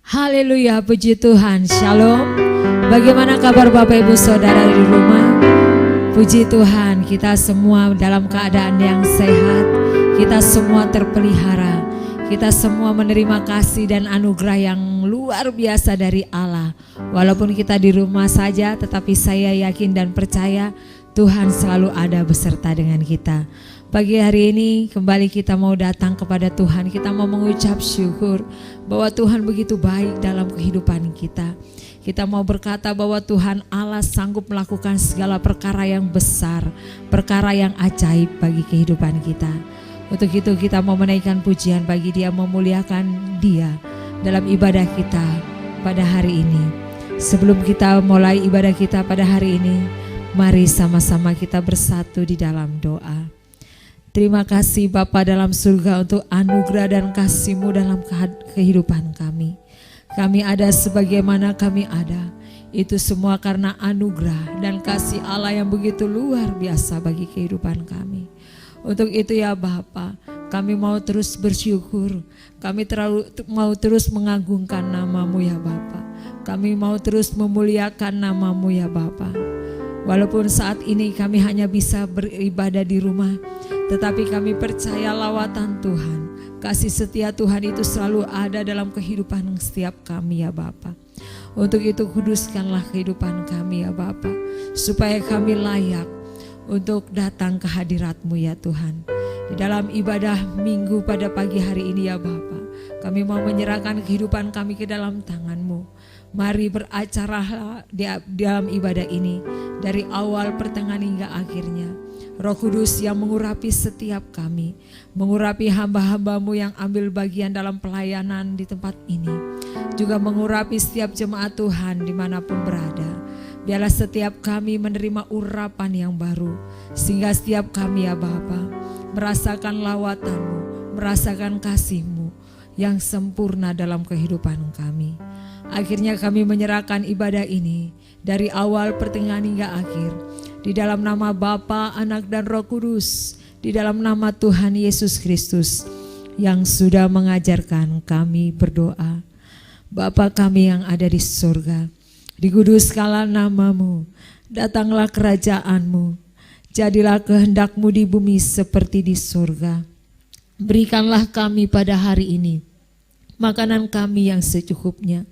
Haleluya, puji Tuhan, shalom. Bagaimana kabar Bapak Ibu Saudara di rumah? Puji Tuhan, kita semua dalam keadaan yang sehat. Kita semua terpelihara. Kita semua menerima kasih dan anugerah yang luar biasa dari Allah. Walaupun kita di rumah saja, tetapi saya yakin dan percaya Tuhan selalu ada beserta dengan kita. Pagi hari ini kembali kita mau datang kepada Tuhan. Kita mau mengucap syukur bahwa Tuhan begitu baik dalam kehidupan kita. Kita mau berkata bahwa Tuhan Allah sanggup melakukan segala perkara yang besar, perkara yang ajaib bagi kehidupan kita. Untuk itu kita mau menaikkan pujian bagi Dia, memuliakan Dia dalam ibadah kita pada hari ini. Sebelum kita mulai ibadah kita pada hari ini, mari sama-sama kita bersatu di dalam doa. Terima kasih Bapa dalam surga untuk anugerah dan kasih-Mu dalam kehidupan kami. Kami ada sebagaimana kami ada. Itu semua karena anugerah dan kasih Allah yang begitu luar biasa bagi kehidupan kami. Untuk itu ya Bapa, kami mau terus bersyukur. Kami mau terus mengagungkan nama-Mu ya Bapa. Kami mau terus memuliakan nama-Mu ya Bapa. Walaupun saat ini kami hanya bisa beribadah di rumah, tetapi kami percaya lawatan Tuhan, kasih setia Tuhan itu selalu ada dalam kehidupan setiap kami ya Bapa. Untuk itu kuduskanlah kehidupan kami ya Bapa, supaya kami layak untuk datang ke hadirat-Mu ya Tuhan. Di dalam ibadah minggu pada pagi hari ini ya Bapa, kami mau menyerahkan kehidupan kami ke dalam tangan-Mu. Mari beracara di dalam ibadah ini dari awal pertengahan hingga akhirnya. Roh Kudus yang mengurapi setiap kami, mengurapi hamba-hamba-Mu yang ambil bagian dalam pelayanan di tempat ini, juga mengurapi setiap jemaat Tuhan dimanapun berada. Biarlah setiap kami menerima urapan yang baru, sehingga setiap kami ya Bapa merasakan lawatan-Mu, merasakan kasih-Mu yang sempurna dalam kehidupan kami. Akhirnya kami menyerahkan ibadah ini dari awal pertengahan hingga akhir. Di dalam nama Bapa, Anak dan Roh Kudus. Di dalam nama Tuhan Yesus Kristus yang sudah mengajarkan kami berdoa. Bapa kami yang ada di surga, dikuduskanlah nama-Mu. Datanglah kerajaan-Mu. Jadilah kehendak-Mu di bumi seperti di surga. Berikanlah kami pada hari ini makanan kami yang secukupnya,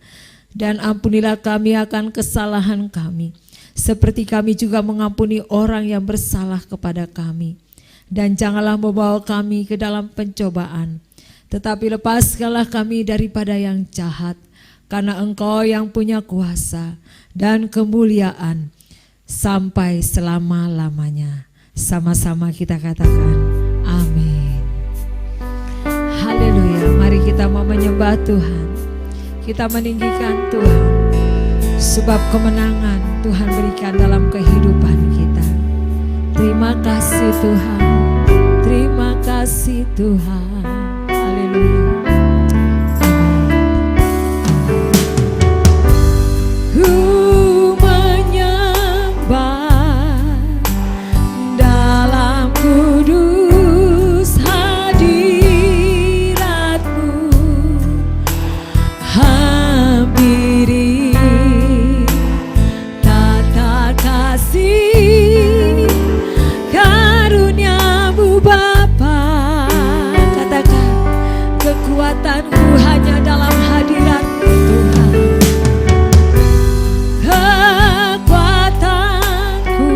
dan ampunilah kami akan kesalahan kami, seperti kami juga mengampuni orang yang bersalah kepada kami. Dan janganlah membawa kami ke dalam pencobaan, tetapi lepaskanlah kami daripada yang jahat, karena Engkau yang punya kuasa dan kemuliaan sampai selama-lamanya. Sama-sama kita katakan amin. Haleluya, mari kita mau menyembah Tuhan. Kita meninggikan Tuhan, sebab kemenangan Tuhan berikan dalam kehidupan kita. Terima kasih Tuhan, terima kasih Tuhan. Haleluya. Ku menyembah dalam kudus hadirat-Mu, hampiri tata kasih karunia-Mu Bapa. Katakan, kekuatanku hanya dalam hadirat-Mu Tuhan. Kekuatanku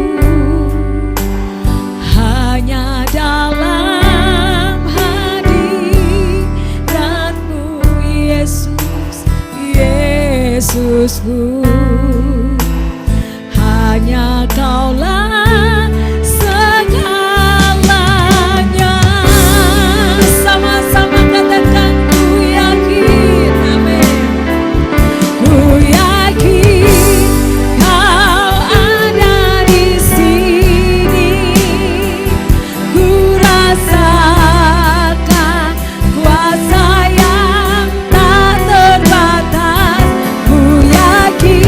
hanya dalam hadirat-Mu Yesus, Yesusku. Hanya Kaulah segalanya. Sama-sama katakan, ku yakin, amin. Ku yakin Kau ada di sini. Ku rasakan kuasa yang tak terbatas. Ku yakin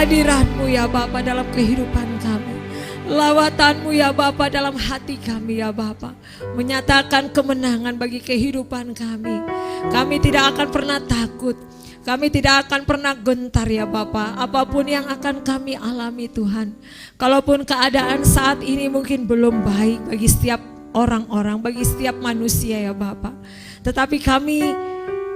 kehadiran-Mu ya Bapa dalam kehidupan kami. Lawatan-Mu ya Bapa dalam hati kami ya Bapa, menyatakan kemenangan bagi kehidupan kami. Kami tidak akan pernah takut. Kami tidak akan pernah gentar ya Bapa, apapun yang akan kami alami Tuhan. Kalaupun keadaan saat ini mungkin belum baik bagi setiap orang-orang, bagi setiap manusia ya Bapa, tetapi kami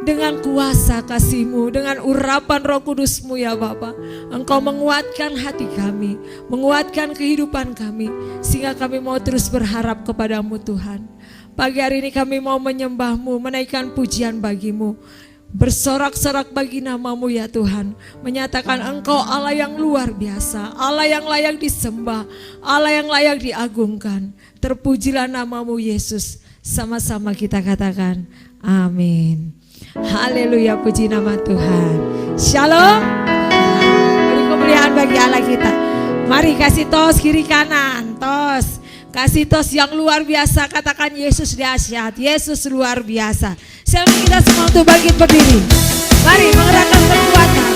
dengan kuasa kasih-Mu, dengan urapan Roh Kudus-Mu ya Bapa, Engkau menguatkan hati kami, menguatkan kehidupan kami, sehingga kami mau terus berharap kepada-Mu Tuhan. Pagi hari ini kami mau menyembah-Mu, menaikkan pujian bagi-Mu, bersorak-sorak bagi nama-Mu ya Tuhan, menyatakan Engkau Allah yang luar biasa, Allah yang layak disembah, Allah yang layak diagungkan. Terpujilah nama-Mu Yesus. Sama-sama kita katakan amin. Haleluya, puji nama Tuhan. Shalom. Beri kemuliaan bagi Allah kita. Mari kasih tos kiri kanan, tos. Kasih tos yang luar biasa, katakan Yesus dahsyat, Yesus luar biasa. Siapa kita semua untuk bangkit berdiri. Mari mengerahkan kekuatan,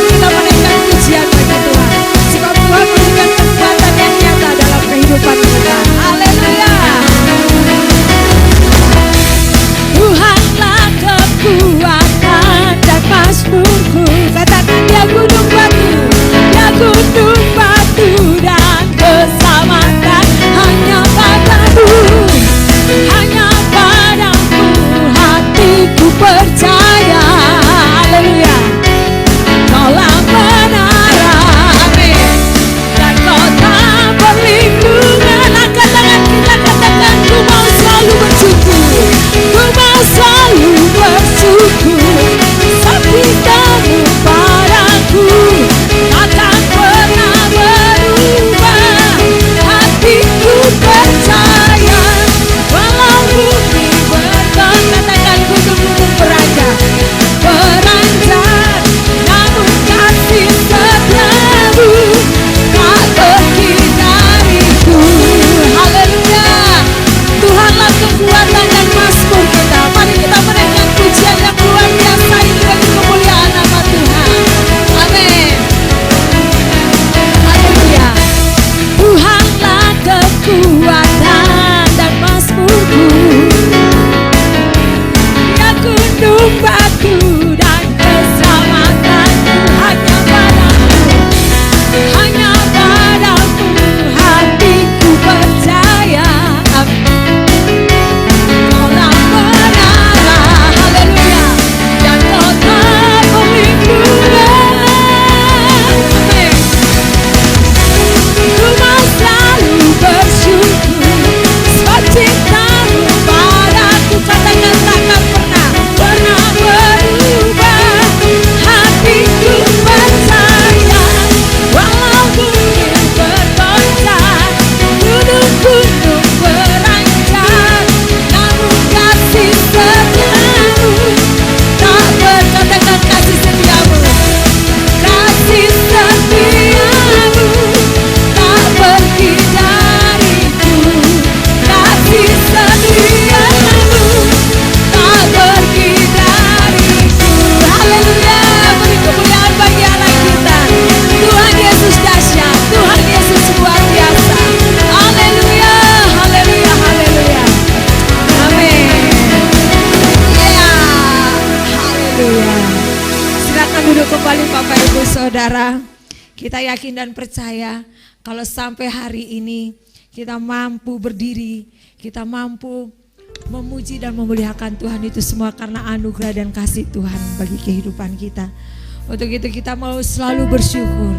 kita menaikkan pujian bagi Tuhan. Sebab Tuhan memberikan kekuatan yang nyata dalam kehidupan kita. Haleluya. Tuhanlah kekuatan dan mazmurku. Katakan dia gunung batu, dia gunung batu dan keselamatan hanya padamu, hanya padamu hatiku percaya. Haleluya. Kaulah menara, amin, dan kota perlindungan. Angkat tangan kita, katakan ku mau selalu bersyukur, ku mau selalu bersyukur. Sabdamu padaku takkan pernah berubah, hatiku percaya. Walau bumi bergoncang, katakan gunung-gunung beranjak, beranjak, namun kasih setiamu tak pergi dariku. Haleluya. Tuhanlah kekuatan dan mazmur kita. Mari kita menaikkan pujian yang luar biasa ini bagi kemuliaan nama Tuhan. Amin. Haleluya. Tuhanlah kekuatan dan mazmurku, dia gunung batu dan keselamatanku. Hanya padamu, hanya padamu hatiku percaya. Kaulah menara, haleluya, dan kota perlindungan. Amin. Ku mau selalu bersyukur, sebab cintamu padaku, katakan takkan pernah berubah. Hatiku percaya, walau bumi bergoncang, gunung-gunung beranjak, namun kasih setiamu tak berkatakan kasih setiamu, kasih setiamu tak pergi dariku, kasih setiamu tak pergi dariku. Haleluya. Beri kemuliaan bagi Allah kita. Tuhan Yesus dahsyat, Tuhan Yesus luar biasa. Haleluya, haleluya, haleluya. Amin. Ya, haleluya. Silakan duduk kembali Bapak Ibu Saudara. Kita yakin dan percaya kalau sampai hari ini kita mampu berdiri, kita mampu memuji dan memuliakan Tuhan, itu semua karena anugerah dan kasih Tuhan bagi kehidupan kita. Untuk itu kita mau selalu bersyukur.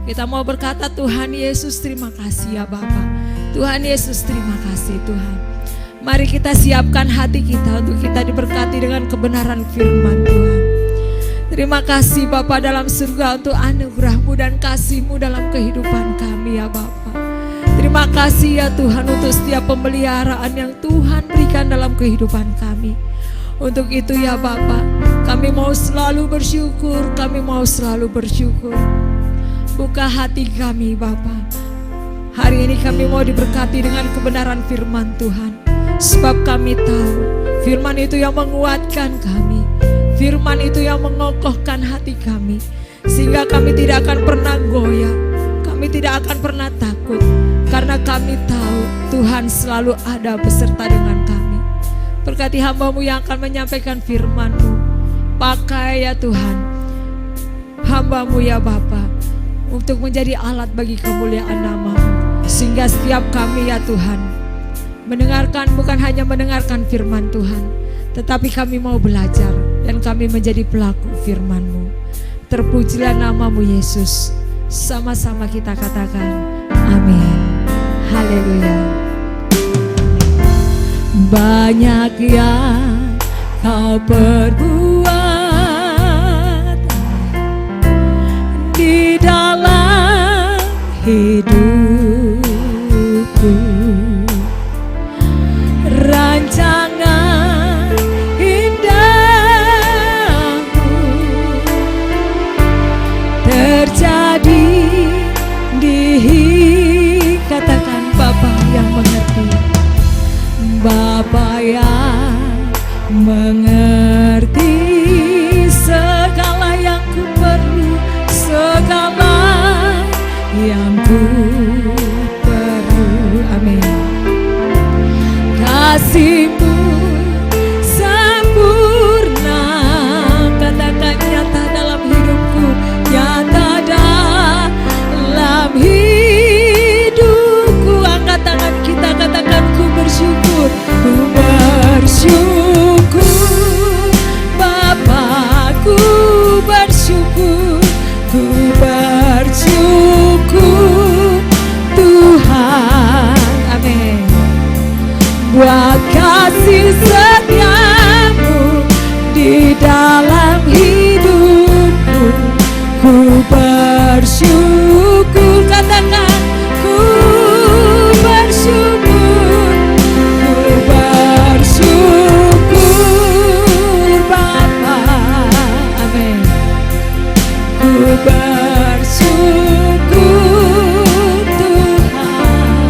Kita mau berkata Tuhan Yesus terima kasih ya Bapa. Tuhan Yesus terima kasih Tuhan. Mari kita siapkan hati kita untuk kita diberkati dengan kebenaran firman Tuhan. Terima kasih Bapa dalam surga untuk anugerah-Mu dan kasih-Mu dalam kehidupan kami ya Bapa. Terima kasih ya Tuhan untuk setiap pemeliharaan yang Tuhan berikan dalam kehidupan kami. Untuk itu ya Bapa, kami mau selalu bersyukur, kami mau selalu bersyukur. Buka hati kami Bapa. Hari ini kami mau diberkati dengan kebenaran firman Tuhan. Sebab kami tahu firman itu yang menguatkan kami, firman itu yang mengokohkan hati kami, sehingga kami tidak akan pernah goyah, kami tidak akan pernah takut, karena kami tahu Tuhan selalu ada beserta dengan kami. Berkati hamba-Mu yang akan menyampaikan firman-Mu, pakai ya Tuhan hamba-Mu ya Bapa, untuk menjadi alat bagi kemuliaan nama-Mu. Sehingga setiap kami ya Tuhan mendengarkan, bukan hanya mendengarkan firman Tuhan, tetapi kami mau belajar dan kami menjadi pelaku firman-Mu. Terpujilah nama-Mu Yesus. Sama-sama kita katakan amin. Haleluya. Banyak yang Kau perbuat di dalam hidupku, rancangan indahmu terjadi di, katakan Bapa yang mengerti, Bapa yang mengerti segala yang ku perlu, segala yang ku perlu. Amin. Kasih-Mu sempurna, katakan nyata dalam hidupku, nyata dalam hidupku. Angkat tangan kita, katakan ku bersyukur, ku bersyukur Bapa, ku bersyukur, ku bersyukur Tuhan. Amin. Buat kasih setia-Mu di dalam hidupku, ku bersyukur, katakan ku bersyukur, ku bersyukur Bapa. Amin. Ku bersyukur Tuhan,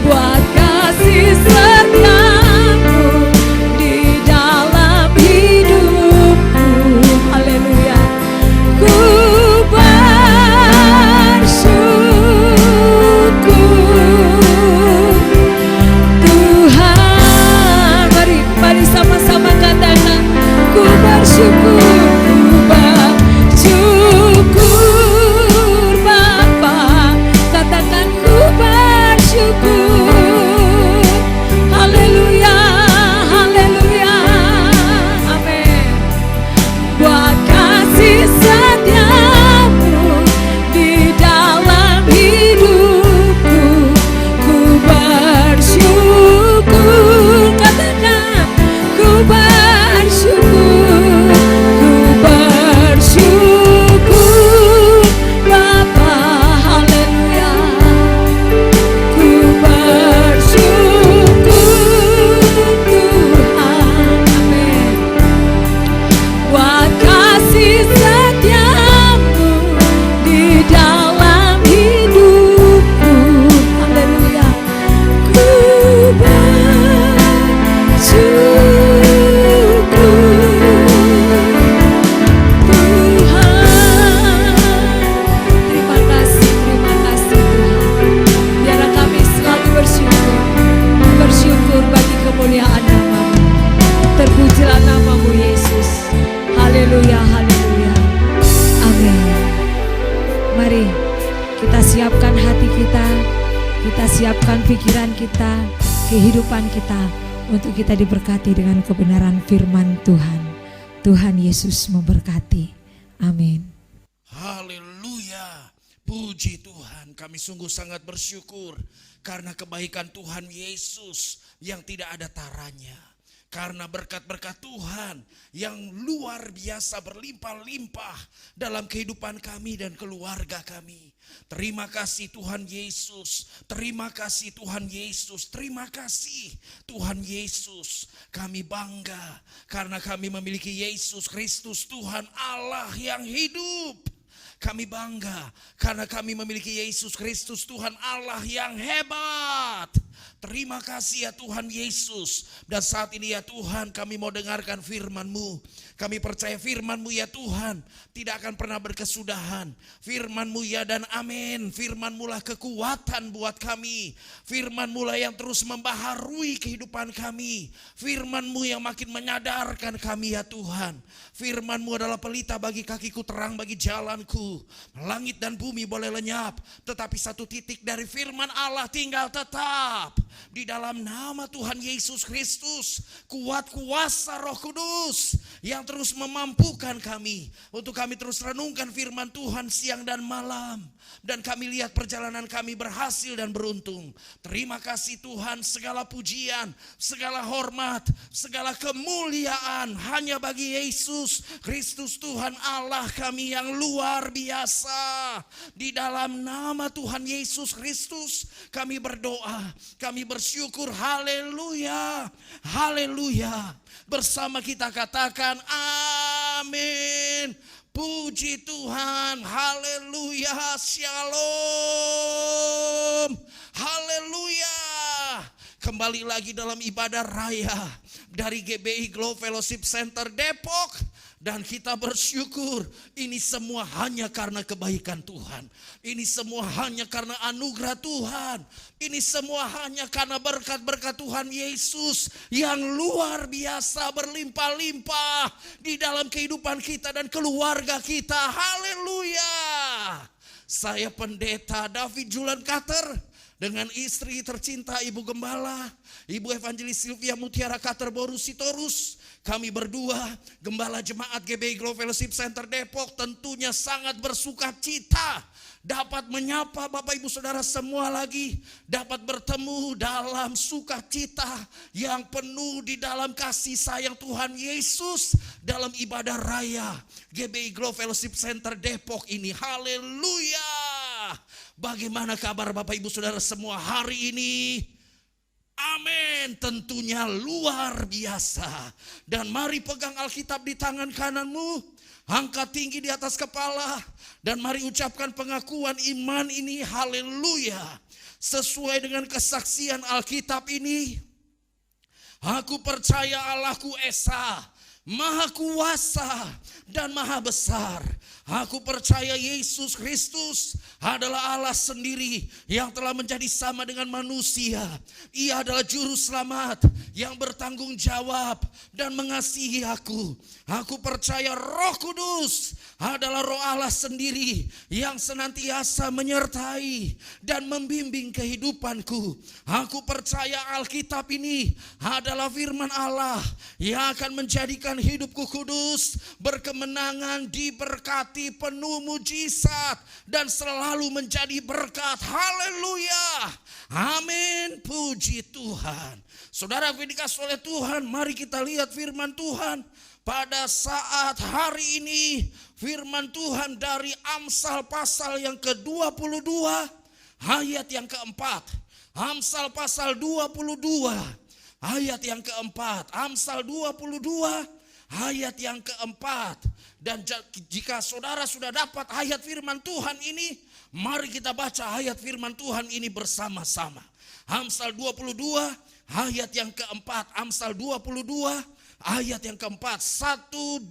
buat kasih setia-Mu di dalam hidupku. Haleluya. Ku bersyukur Tuhan. Mari sama-sama katakan ku bersyukur, ku bersyukur Bapa, katakan ku bersyukur. Haleluya, haleluya, amin. Buat kasih setia-Mu di dalam hidupku, ku bersyukur, katakan ku bersyukur, ku bersyukur Bapa. Haleluya. Ku bersyukur Tuhan. Amin. Buat kasih setia-Mu di dalam hidupku. Haleluya. Ku bersyukur Tuhan. Terima kasih Tuhan. Biarlah kami selalu bersyukur bagi kemuliaan nama-Mu. Terpujilah nama-Mu Yesus. Haleluya, haleluya. Amin. Mari kita siapkan hati kita siapkan pikiran kita, kehidupan kita, untuk kita diberkati dengan kebenaran firman Tuhan. Tuhan Yesus memberkati. Amin. Haleluya. Puji Tuhan, kami sungguh sangat bersyukur karena kebaikan Tuhan Yesus yang tidak ada taranya. Karena berkat-berkat Tuhan yang luar biasa berlimpah-limpah dalam kehidupan kami dan keluarga kami. Terima kasih Tuhan Yesus, terima kasih Tuhan Yesus, terima kasih Tuhan Yesus. Kami bangga karena kami memiliki Yesus Kristus Tuhan Allah yang hidup. Kami bangga karena kami memiliki Yesus Kristus Tuhan Allah yang hebat. Terima kasih ya Tuhan Yesus. Dan saat ini ya Tuhan, kami mau dengarkan firman-Mu. Kami percaya firman-Mu ya Tuhan tidak akan pernah berkesudahan. Firman-Mu ya dan amin. Firman-Mu lah kekuatan buat kami. Firman-Mu lah yang terus membaharui kehidupan kami. Firman-Mu yang makin menyadarkan kami ya Tuhan. Firman-Mu adalah pelita bagi kakiku, terang bagi jalanku. Langit dan bumi boleh lenyap, tetapi satu titik dari firman Allah tinggal tetap. Di dalam nama Tuhan Yesus Kristus, kuat kuasa Roh Kudus yang terus memampukan kami untuk kami terus renungkan firman Tuhan siang dan malam. Dan kami lihat perjalanan kami berhasil dan beruntung. Terima kasih Tuhan, segala pujian, segala hormat, segala kemuliaan hanya bagi Yesus Kristus Tuhan Allah kami yang luar biasa. Di dalam nama Tuhan Yesus Kristus kami berdoa, kami bersyukur. Haleluya, haleluya. Bersama kita katakan amin. Puji Tuhan, haleluya, shalom, haleluya. Kembali lagi dalam ibadah raya dari GBI Glow Fellowship Center Depok. Dan kita bersyukur ini semua hanya karena kebaikan Tuhan. Ini semua hanya karena anugerah Tuhan. Ini semua hanya karena berkat-berkat Tuhan Yesus yang luar biasa berlimpah-limpah di dalam kehidupan kita dan keluarga kita. Haleluya. Saya Pendeta David Julian Carter dengan istri tercinta Ibu Gembala, Ibu Evangelis Sylvia Mutiara Carter Borus Sitorus. Kami berdua, Gembala Jemaat GBI Glow Fellowship Center Depok, tentunya sangat bersuka cita dapat menyapa Bapak Ibu Saudara semua lagi, dapat bertemu dalam sukacita yang penuh di dalam kasih sayang Tuhan Yesus dalam ibadah raya GBI Glow Fellowship Center Depok ini. Haleluya. Bagaimana kabar Bapak Ibu Saudara semua hari ini? Amin, tentunya luar biasa. Dan mari pegang Alkitab di tangan kananmu, angkat tinggi di atas kepala, dan mari ucapkan pengakuan iman ini. Haleluya. Sesuai dengan kesaksian Alkitab ini, aku percaya Allahku Esa, Maha Kuasa dan Maha Besar. Aku percaya Yesus Kristus adalah Allah sendiri yang telah menjadi sama dengan manusia. Ia adalah juru selamat yang bertanggung jawab dan mengasihi aku. Aku percaya Roh Kudus adalah Roh Allah sendiri yang senantiasa menyertai dan membimbing kehidupanku. Aku percaya Alkitab ini adalah firman Allah yang akan menjadikan hidupku kudus, berkemenangan, diberkati, penuh mujizat, dan selalu menjadi berkat. Haleluya. Amin. Puji Tuhan. Saudara yang dikasihi oleh Tuhan, mari kita lihat firman Tuhan pada saat hari ini. Firman Tuhan dari Amsal pasal yang ke-22 ayat yang keempat. Amsal pasal 22 ayat yang keempat. Amsal 22 ayat yang keempat. Dan jika saudara sudah dapat ayat firman Tuhan ini, mari kita baca ayat firman Tuhan ini bersama-sama. Amsal 22 ayat yang keempat. Amsal 22 ayat yang keempat. 1, 2,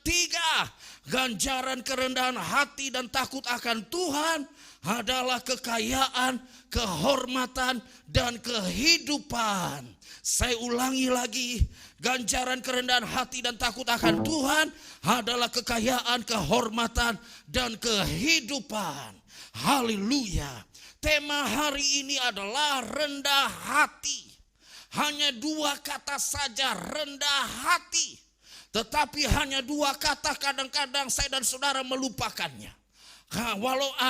3. Ganjaran kerendahan hati dan takut akan Tuhan adalah kekayaan, kehormatan, dan kehidupan. Saya ulangi lagi, ganjaran kerendahan hati dan takut akan Tuhan adalah kekayaan, kehormatan, dan kehidupan. Haleluya. Tema hari ini adalah rendah hati. Hanya 2 kata saja, rendah hati. Tetapi hanya 2 kata kadang-kadang saya dan saudara melupakannya.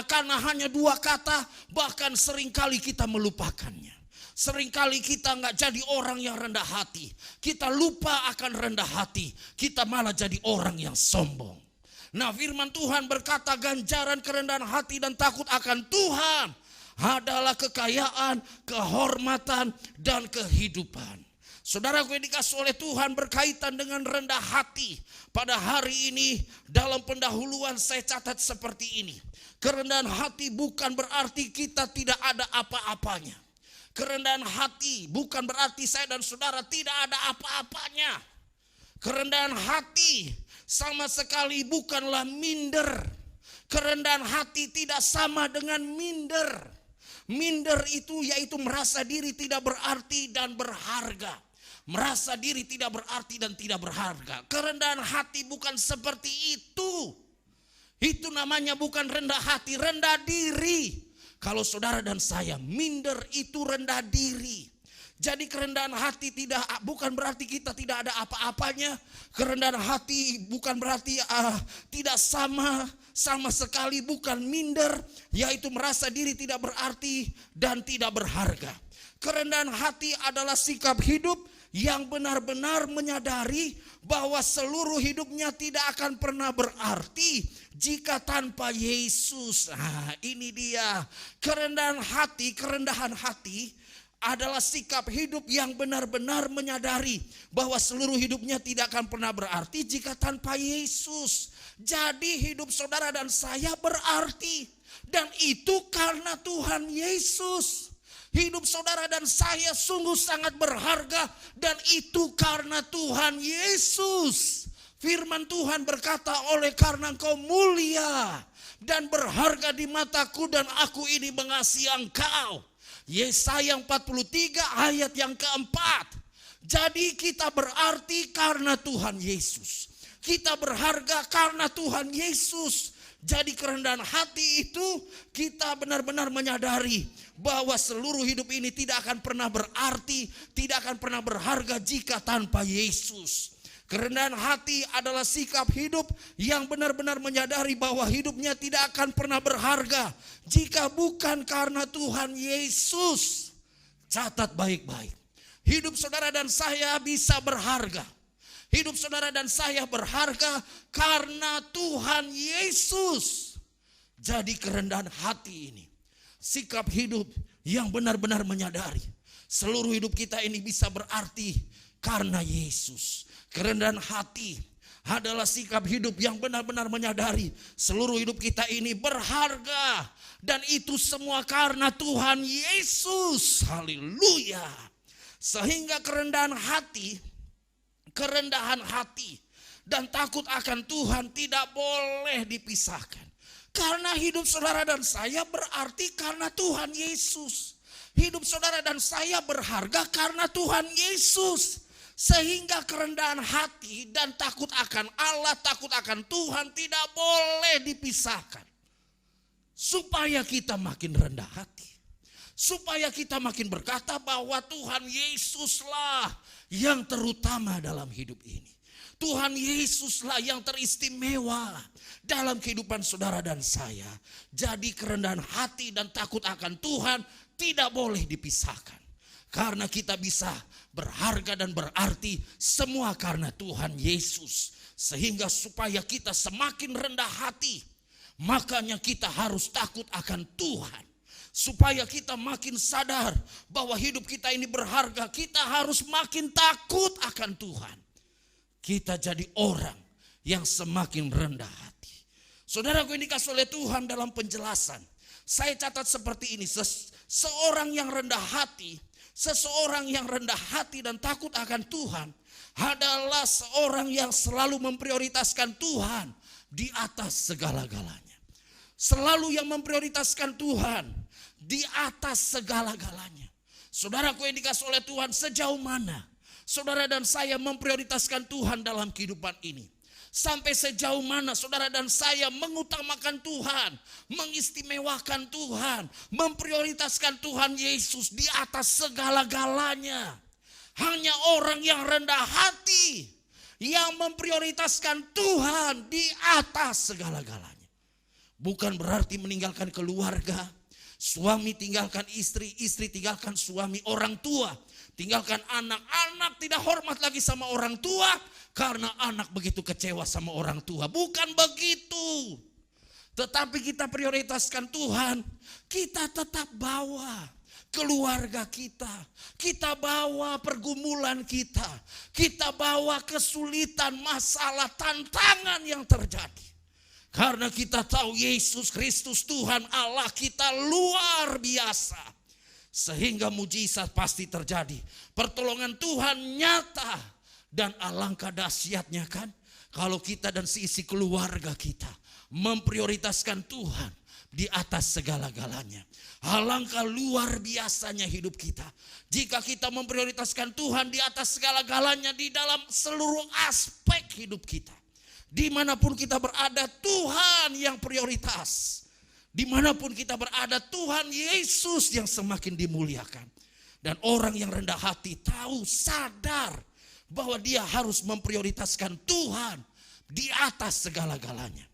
Karena hanya 2 kata, bahkan seringkali kita melupakannya. Seringkali kita nggak jadi orang yang rendah hati. Kita lupa akan rendah hati. Kita malah jadi orang yang sombong. Nah, firman Tuhan berkata ganjaran kerendahan hati dan takut akan Tuhan adalah kekayaan, kehormatan, dan kehidupan. Saudara gue dikasih oleh Tuhan berkaitan dengan rendah hati. Pada hari ini dalam pendahuluan saya catat seperti ini. Kerendahan hati bukan berarti kita tidak ada apa-apanya. Kerendahan hati bukan berarti saya dan saudara tidak ada apa-apanya. Kerendahan hati sama sekali bukanlah minder. Kerendahan hati tidak sama dengan minder. Minder itu yaitu merasa diri tidak berarti dan berharga. Merasa diri tidak berarti dan tidak berharga. Kerendahan hati bukan seperti itu. Itu namanya bukan rendah hati, rendah diri. Kalau saudara dan saya minder itu rendah diri. Jadi kerendahan hati bukan berarti kita tidak ada apa-apanya. Kerendahan hati bukan berarti tidak sama sekali bukan minder, yaitu merasa diri tidak berarti dan tidak berharga. Kerendahan hati adalah sikap hidup yang benar-benar menyadari bahwa seluruh hidupnya tidak akan pernah berarti jika tanpa Yesus. Nah, ini dia kerendahan hati adalah sikap hidup yang benar-benar menyadari bahwa seluruh hidupnya tidak akan pernah berarti jika tanpa Yesus. Jadi hidup saudara dan saya berarti, dan itu karena Tuhan Yesus. Hidup saudara dan saya sungguh sangat berharga, dan itu karena Tuhan Yesus. Firman Tuhan berkata, oleh karena engkau mulia dan berharga di mataku dan aku ini mengasihi engkau. Yesaya 43 ayat yang keempat. Jadi kita berarti karena Tuhan Yesus. Kita berharga karena Tuhan Yesus. Jadi kerendahan hati itu kita benar-benar menyadari bahwa seluruh hidup ini tidak akan pernah berarti, tidak akan pernah berharga jika tanpa Yesus. Kerendahan hati adalah sikap hidup yang benar-benar menyadari bahwa hidupnya tidak akan pernah berharga jika bukan karena Tuhan Yesus. Catat baik-baik. Hidup saudara dan saya bisa berharga. Hidup saudara dan saya berharga karena Tuhan Yesus. Jadi kerendahan hati ini, sikap hidup yang benar-benar menyadari seluruh hidup kita ini bisa berarti karena Yesus. Kerendahan hati adalah sikap hidup yang benar-benar menyadari seluruh hidup kita ini berharga. Dan itu semua karena Tuhan Yesus. Haleluya. Sehingga kerendahan hati dan takut akan Tuhan tidak boleh dipisahkan. Karena hidup saudara dan saya berarti karena Tuhan Yesus. Hidup saudara dan saya berharga karena Tuhan Yesus. Sehingga kerendahan hati dan takut akan Allah, takut akan Tuhan tidak boleh dipisahkan. Supaya kita makin rendah hati. Supaya kita makin berkata bahwa Tuhan Yesuslah yang terutama dalam hidup ini. Tuhan Yesuslah yang teristimewa dalam kehidupan saudara dan saya. Jadi kerendahan hati dan takut akan Tuhan tidak boleh dipisahkan. Karena kita bisa berharga dan berarti semua karena Tuhan Yesus. Sehingga supaya kita semakin rendah hati, makanya kita harus takut akan Tuhan. Supaya kita makin sadar bahwa hidup kita ini berharga, kita harus makin takut akan Tuhan. Kita jadi orang yang semakin rendah hati. Saudaraku yang dikasih oleh Tuhan dalam penjelasan, saya catat seperti ini, seseorang yang rendah hati dan takut akan Tuhan adalah seorang yang selalu memprioritaskan Tuhan di atas segala-galanya. Selalu yang memprioritaskan Tuhan di atas segala-galanya. Saudaraku yang dikasih oleh Tuhan, sejauh mana saudara dan saya memprioritaskan Tuhan dalam kehidupan ini? Sampai sejauh mana saudara dan saya mengutamakan Tuhan, mengistimewakan Tuhan, memprioritaskan Tuhan Yesus di atas segala-galanya. Hanya orang yang rendah hati yang memprioritaskan Tuhan di atas segala-galanya. Bukan berarti meninggalkan keluarga, suami tinggalkan istri, istri tinggalkan suami, orang tua tinggalkan anak, anak tidak hormat lagi sama orang tua karena anak begitu kecewa sama orang tua. Bukan begitu. Tetapi kita prioritaskan Tuhan, kita tetap bawa keluarga kita, kita bawa pergumulan kita bawa kesulitan, masalah, tantangan yang terjadi. Karena kita tahu Yesus Kristus Tuhan Allah kita luar biasa. sehingga mujizat pasti terjadi. Pertolongan Tuhan nyata, dan alangkah dahsyatnya kan kalau kita dan seisi keluarga kita memprioritaskan Tuhan di atas segala-galanya. Alangkah luar biasanya hidup kita jika kita memprioritaskan Tuhan di atas segala-galanya di dalam seluruh aspek hidup kita. Dimanapun kita berada, Tuhan yang prioritas. Dimanapun kita berada, Tuhan Yesus yang semakin dimuliakan. Dan orang yang rendah hati tahu, sadar bahwa dia harus memprioritaskan Tuhan di atas segala-galanya.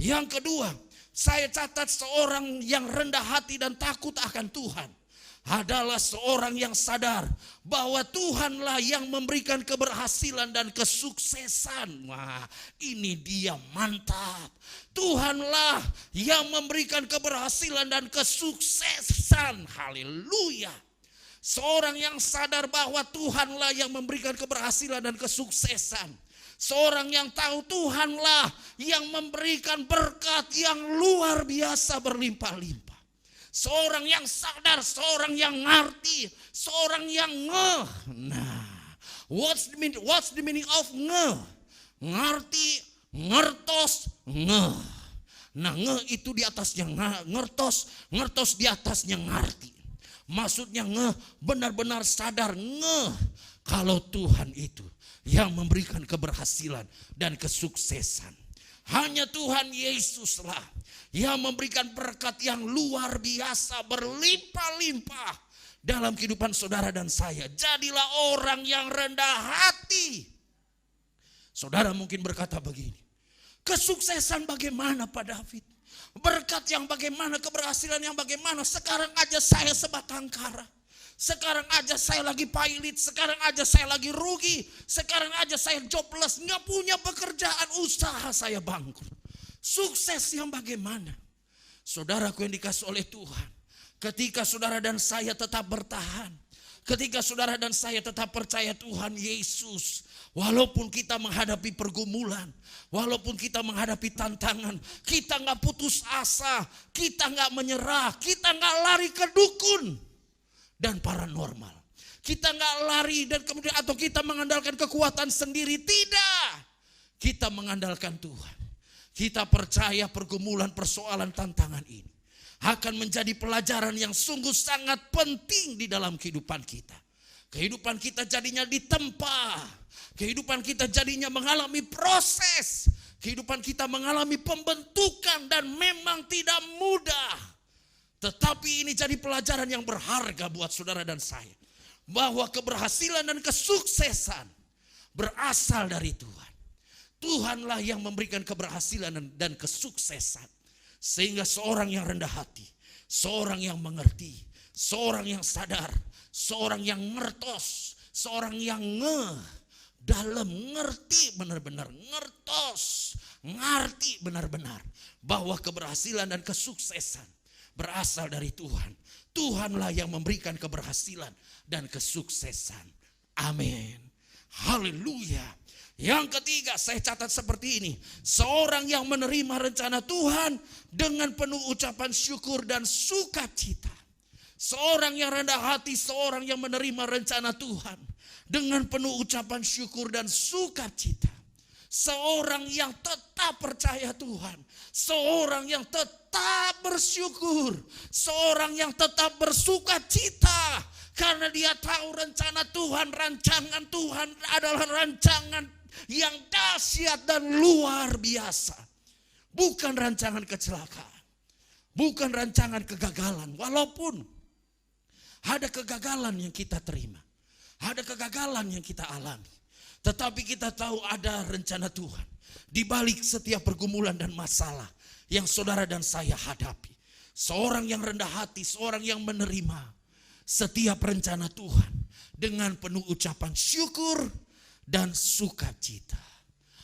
Yang kedua, saya catat seorang yang rendah hati dan takut akan Tuhan adalah seorang yang sadar bahwa Tuhanlah yang memberikan keberhasilan dan kesuksesan. Wah, ini dia mantap. Tuhanlah yang memberikan keberhasilan dan kesuksesan. Haleluya. Seorang yang sadar bahwa Tuhanlah yang memberikan keberhasilan dan kesuksesan. Seorang yang tahu Tuhanlah yang memberikan berkat yang luar biasa berlimpah-limpah. Seorang yang sadar, seorang yang ngerti, seorang yang ngeh. Nah, what's the meaning of ngeh? Ngerti, ngertos, ngeh. Nah, ngeh itu di atasnya ngertos, ngertos di atasnya ngerti. Maksudnya ngeh, benar-benar sadar, ngeh kalau Tuhan itu yang memberikan keberhasilan dan kesuksesan. Hanya Tuhan Yesuslah yang memberikan berkat yang luar biasa berlimpah-limpah dalam kehidupan saudara dan saya. Jadilah orang yang rendah hati. Saudara mungkin berkata begini, kesuksesan bagaimana Pak David? Berkat yang bagaimana, keberhasilan yang bagaimana? Sekarang aja saya sebatang kara. Sekarang aja saya lagi pailit, sekarang aja saya lagi rugi, sekarang aja saya jobless, nggak punya pekerjaan, usaha saya bangkrut. Sukses yang bagaimana? Saudaraku yang dikasih oleh Tuhan, ketika saudara dan saya tetap bertahan, ketika saudara dan saya tetap percaya Tuhan Yesus, walaupun kita menghadapi pergumulan, walaupun kita menghadapi tantangan, kita nggak putus asa, kita nggak menyerah, kita nggak lari ke dukun dan paranormal. Kita nggak lari dan kemudian atau kita mengandalkan kekuatan sendiri. Tidak. Kita mengandalkan Tuhan. Kita percaya pergumulan, persoalan, tantangan ini akan menjadi pelajaran yang sungguh sangat penting di dalam kehidupan kita. Kehidupan kita jadinya ditempa. Kehidupan kita jadinya mengalami proses. Kehidupan kita mengalami pembentukan dan memang tidak mudah. Tetapi ini jadi pelajaran yang berharga buat saudara dan saya. Bahwa keberhasilan dan kesuksesan berasal dari Tuhan. Tuhanlah yang memberikan keberhasilan dan kesuksesan. Sehingga seorang yang rendah hati, seorang yang mengerti, seorang yang sadar, seorang yang ngertos, seorang yang dalam ngerti benar-benar, ngertos, ngerti benar-benar. Bahwa keberhasilan dan kesuksesan berasal dari Tuhan. Tuhanlah yang memberikan keberhasilan dan kesuksesan. Amin. Haleluya. Yang ketiga saya catat seperti ini. Seorang yang menerima rencana Tuhan dengan penuh ucapan syukur dan sukacita. Seorang yang rendah hati, seorang yang menerima rencana Tuhan dengan penuh ucapan syukur dan sukacita. Seorang yang tetap percaya Tuhan. Seorang yang tetap bersyukur. Seorang yang tetap bersuka cita. Karena dia tahu rencana Tuhan, rancangan Tuhan adalah rancangan yang dahsyat dan luar biasa. Bukan rancangan kecelakaan. Bukan rancangan kegagalan. Walaupun ada kegagalan yang kita terima. Ada kegagalan yang kita alami. Tetapi kita tahu ada rencana Tuhan di balik setiap pergumulan dan masalah yang saudara dan saya hadapi. Seorang yang rendah hati, seorang yang menerima setiap rencana Tuhan dengan penuh ucapan syukur dan sukacita.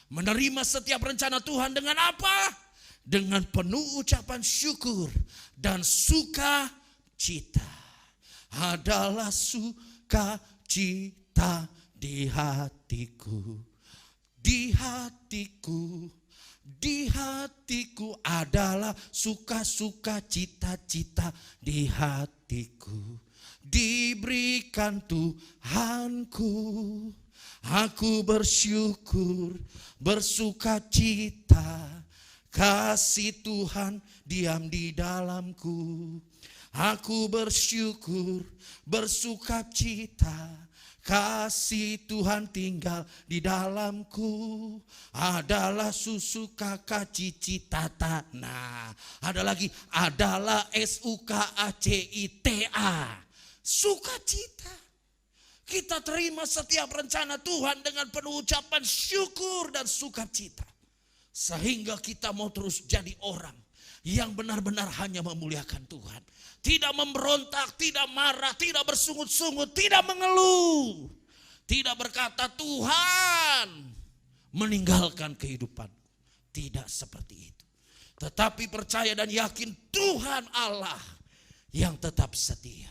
Menerima setiap rencana Tuhan dengan apa? Dengan penuh ucapan syukur dan sukacita. Adalah sukacita di hatiku, di hatiku, di hatiku adalah suka-suka cita-cita di hatiku. diberikan Tuhanku. Aku bersyukur, bersuka cita, kasih Tuhan diam di dalamku. Aku bersyukur, bersuka cita, kasih Tuhan tinggal di dalamku. Adalah susu kakak cici tata. Nah, ada lagi, adalah SUKACITA, sukacita. Kita terima setiap rencana Tuhan dengan penuh ucapan syukur dan sukacita. Sehingga kita mau terus jadi orang yang benar-benar hanya memuliakan Tuhan. Tidak memberontak, tidak marah, tidak bersungut-sungut, tidak mengeluh. Tidak berkata Tuhan meninggalkan kehidupan. Tidak seperti itu. Tetapi percaya dan yakin Tuhan Allah yang tetap setia.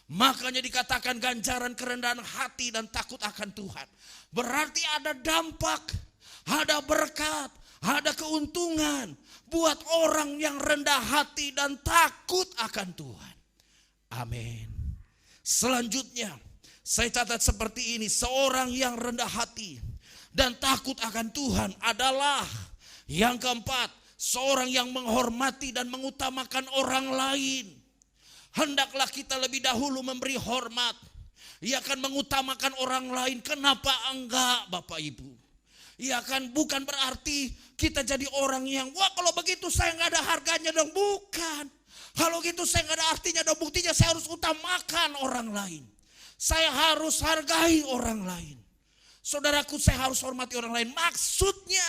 Makanya dikatakan ganjaran kerendahan hati dan takut akan Tuhan. Berarti ada dampak, ada berkat, ada keuntungan buat orang yang rendah hati dan takut akan Tuhan. Amin. Selanjutnya saya catat seperti ini. Seorang yang rendah hati dan takut akan Tuhan adalah yang keempat, seorang yang menghormati dan mengutamakan orang lain. Hendaklah kita lebih dahulu memberi hormat. Ia akan mengutamakan orang lain. Kenapa enggak Bapak Ibu? Ia kan bukan berarti kita jadi orang yang wah kalau begitu saya nggak ada harganya dong. Bukan. Kalau gitu saya nggak ada artinya dong. Buktinya saya harus utamakan orang lain. Saya harus hargai orang lain. Saudaraku, saya harus hormati orang lain. Maksudnya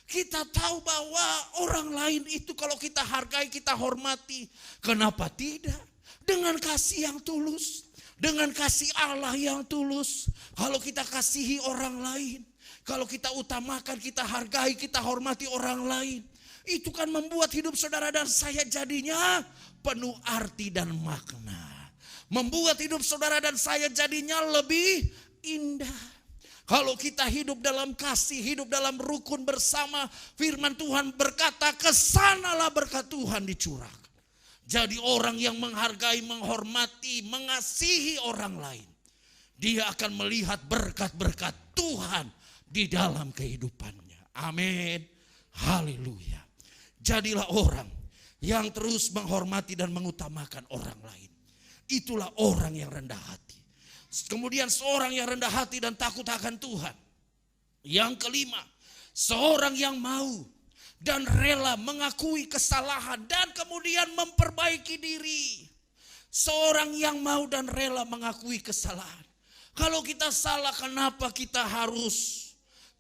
kita tahu bahwa orang lain itu kalau kita hargai, kita hormati. Kenapa tidak? Dengan kasih yang tulus. Dengan kasih Allah yang tulus. Kalau kita kasihi orang lain. Kalau kita utamakan, kita hargai, kita hormati orang lain. Itu kan membuat hidup saudara dan saya jadinya penuh arti dan makna. Membuat hidup saudara dan saya jadinya lebih indah. Kalau kita hidup dalam kasih, hidup dalam rukun bersama, firman Tuhan berkata, kesanalah berkat Tuhan dicurahkan. Jadi orang yang menghargai, menghormati, mengasihi orang lain, dia akan melihat berkat-berkat Tuhan di dalam kehidupannya. Amin. Haleluya. Jadilah orang yang terus menghormati dan mengutamakan orang lain. Itulah orang yang rendah hati. Kemudian seorang yang rendah hati dan takut akan Tuhan. Yang kelima, seorang yang mau dan rela mengakui kesalahan dan kemudian memperbaiki diri. Seorang yang mau dan rela mengakui kesalahan. Kalau kita salah, kenapa kita harus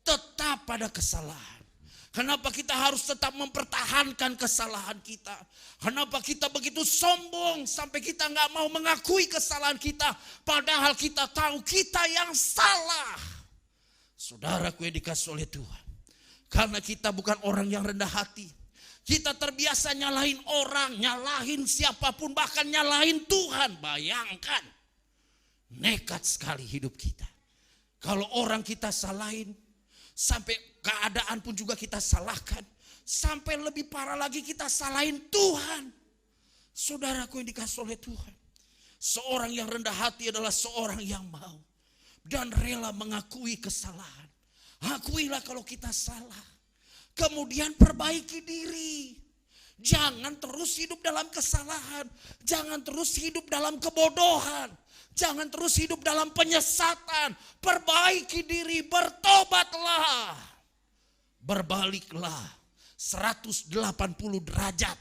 tetap pada kesalahan? Kenapa kita harus tetap mempertahankan kesalahan kita? Kenapa kita begitu sombong sampai kita nggak mau mengakui kesalahan kita? Padahal kita tahu kita yang salah. Saudaraku yang dikasih oleh Tuhan. Karena kita bukan orang yang rendah hati. Kita terbiasa nyalahin orang, nyalahin siapapun, bahkan nyalahin Tuhan. Bayangkan, nekat sekali hidup kita. Kalau orang kita salahin, sampai keadaan pun juga kita salahkan. Sampai lebih parah lagi kita salahin Tuhan. Saudaraku yang dikasih oleh Tuhan. Seorang yang rendah hati adalah seorang yang mau dan rela mengakui kesalahan. Akuilah kalau kita salah. Kemudian perbaiki diri. Jangan terus hidup dalam kesalahan. Jangan terus hidup dalam kebodohan. Jangan terus hidup dalam penyesatan. Perbaiki diri, bertobatlah. Berbaliklah 180 derajat.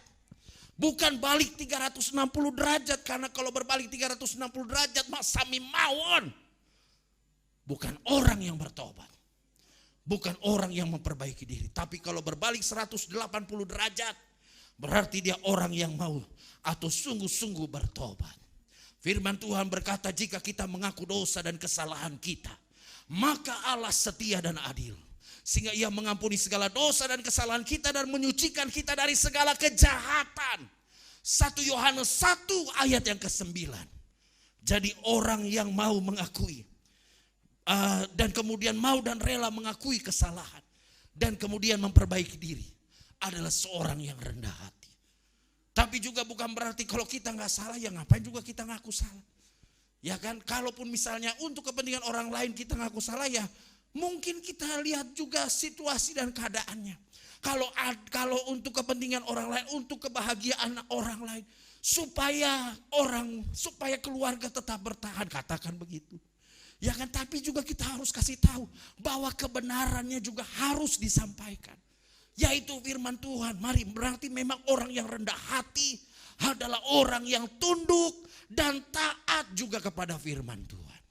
Bukan balik 360 derajat. Karena kalau berbalik 360 derajat sami mawon. Bukan orang yang bertobat. Bukan orang yang memperbaiki diri. Tapi kalau berbalik 180 derajat, berarti dia orang yang mau atau sungguh-sungguh bertobat. Firman Tuhan berkata, jika kita mengaku dosa dan kesalahan kita, maka Allah setia dan adil. Sehingga ia mengampuni segala dosa dan kesalahan kita dan menyucikan kita dari segala kejahatan. 1 Yohanes 1 ayat yang ke-9. Jadi orang yang mau mengakui dan kemudian mau dan rela mengakui kesalahan dan kemudian memperbaiki diri adalah seorang yang rendah hati. Tapi juga bukan berarti kalau kita nggak salah ya ngapain juga kita ngaku salah. Ya kan, kalaupun misalnya untuk kepentingan orang lain kita ngaku salah, ya mungkin kita lihat juga situasi dan keadaannya. Kalau untuk kepentingan orang lain, untuk kebahagiaan orang lain, supaya keluarga tetap bertahan, katakan begitu. Ya kan, tapi juga kita harus kasih tahu bahwa kebenarannya juga harus disampaikan. Yaitu firman Tuhan. Mari, berarti memang orang yang rendah hati adalah orang yang tunduk dan taat juga kepada firman Tuhan.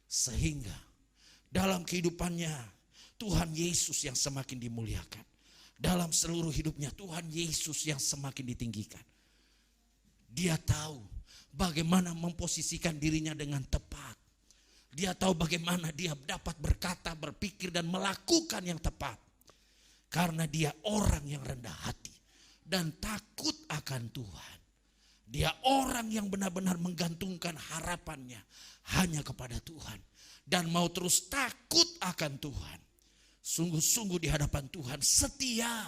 Sehingga dalam kehidupannya Tuhan Yesus yang semakin dimuliakan. Dalam seluruh hidupnya Tuhan Yesus yang semakin ditinggikan. Dia tahu bagaimana memposisikan dirinya dengan tepat. Dia tahu bagaimana dia dapat berkata, berpikir dan melakukan yang tepat. Karena dia orang yang rendah hati dan takut akan Tuhan. Dia orang yang benar-benar menggantungkan harapannya hanya kepada Tuhan. Dan mau terus takut akan Tuhan. Sungguh-sungguh di hadapan Tuhan, setia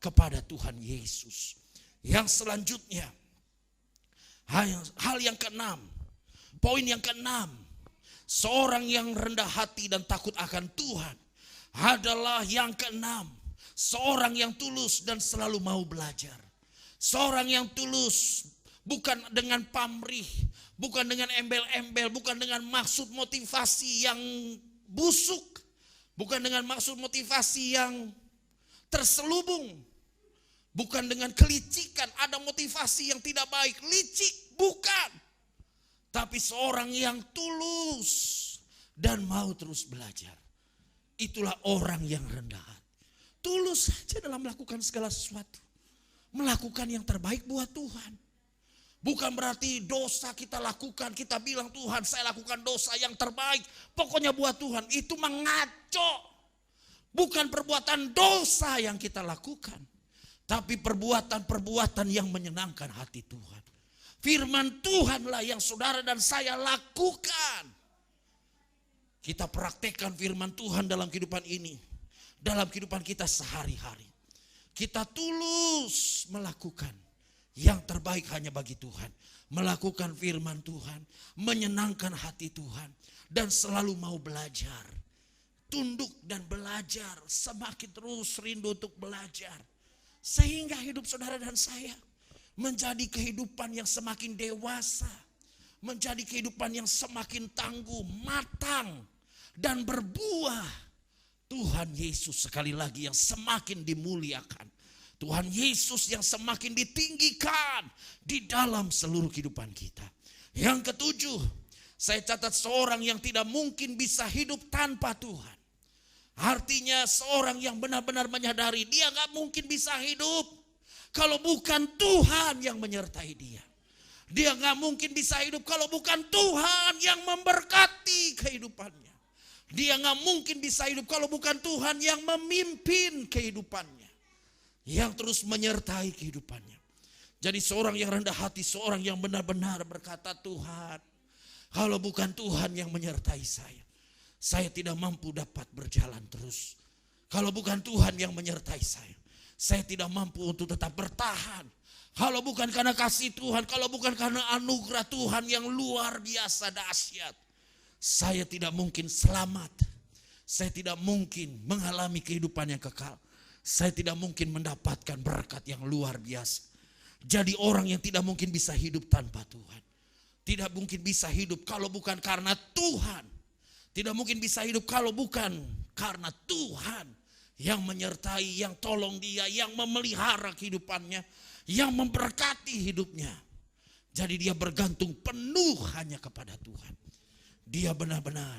kepada Tuhan Yesus. Yang selanjutnya, hal yang keenam, poin yang keenam, seorang yang rendah hati dan takut akan Tuhan adalah yang keenam, seorang yang tulus dan selalu mau belajar. Seorang yang tulus bukan dengan pamrih, bukan dengan embel-embel, bukan dengan maksud motivasi yang busuk, bukan dengan maksud motivasi yang terselubung, bukan dengan kelicikan, ada motivasi yang tidak baik, licik, bukan. Tapi seorang yang tulus dan mau terus belajar. Itulah orang yang rendah hati. Tulus saja dalam melakukan segala sesuatu. Melakukan yang terbaik buat Tuhan. Bukan berarti dosa kita lakukan, kita bilang Tuhan saya lakukan dosa yang terbaik, pokoknya buat Tuhan. Itu mengaco. Bukan perbuatan dosa yang kita lakukan, tapi perbuatan-perbuatan yang menyenangkan hati Tuhan. Firman Tuhanlah yang saudara dan saya lakukan. Kita praktekkan firman Tuhan dalam kehidupan ini. Dalam kehidupan kita sehari-hari. Kita tulus melakukan yang terbaik hanya bagi Tuhan. Melakukan firman Tuhan. Menyenangkan hati Tuhan. Dan selalu mau belajar. Tunduk dan belajar. Semakin terus rindu untuk belajar. Sehingga hidup saudara dan saya menjadi kehidupan yang semakin dewasa. Menjadi kehidupan yang semakin tangguh, matang. Dan berbuah. Tuhan Yesus sekali lagi yang semakin dimuliakan. Tuhan Yesus yang semakin ditinggikan di dalam seluruh kehidupan kita. Yang ketujuh, saya catat seorang yang tidak mungkin bisa hidup tanpa Tuhan. Artinya seorang yang benar-benar menyadari dia gak mungkin bisa hidup kalau bukan Tuhan yang menyertai dia. Dia gak mungkin bisa hidup kalau bukan Tuhan yang memberkati kehidupannya. Dia gak mungkin bisa hidup kalau bukan Tuhan yang memimpin kehidupannya. Yang terus menyertai kehidupannya. Jadi seorang yang rendah hati, seorang yang benar-benar berkata Tuhan, kalau bukan Tuhan yang menyertai saya tidak mampu dapat berjalan terus. Kalau bukan Tuhan yang menyertai saya tidak mampu untuk tetap bertahan. Kalau bukan karena kasih Tuhan, kalau bukan karena anugerah Tuhan yang luar biasa dahsyat, saya tidak mungkin selamat. Saya tidak mungkin mengalami kehidupan yang kekal. Saya tidak mungkin mendapatkan berkat yang luar biasa. Jadi orang yang tidak mungkin bisa hidup tanpa Tuhan. Tidak mungkin bisa hidup kalau bukan karena Tuhan. Tidak mungkin bisa hidup kalau bukan karena Tuhan yang menyertai, yang tolong dia, yang memelihara kehidupannya, yang memberkati hidupnya. Jadi dia bergantung penuh hanya kepada Tuhan. Dia benar-benar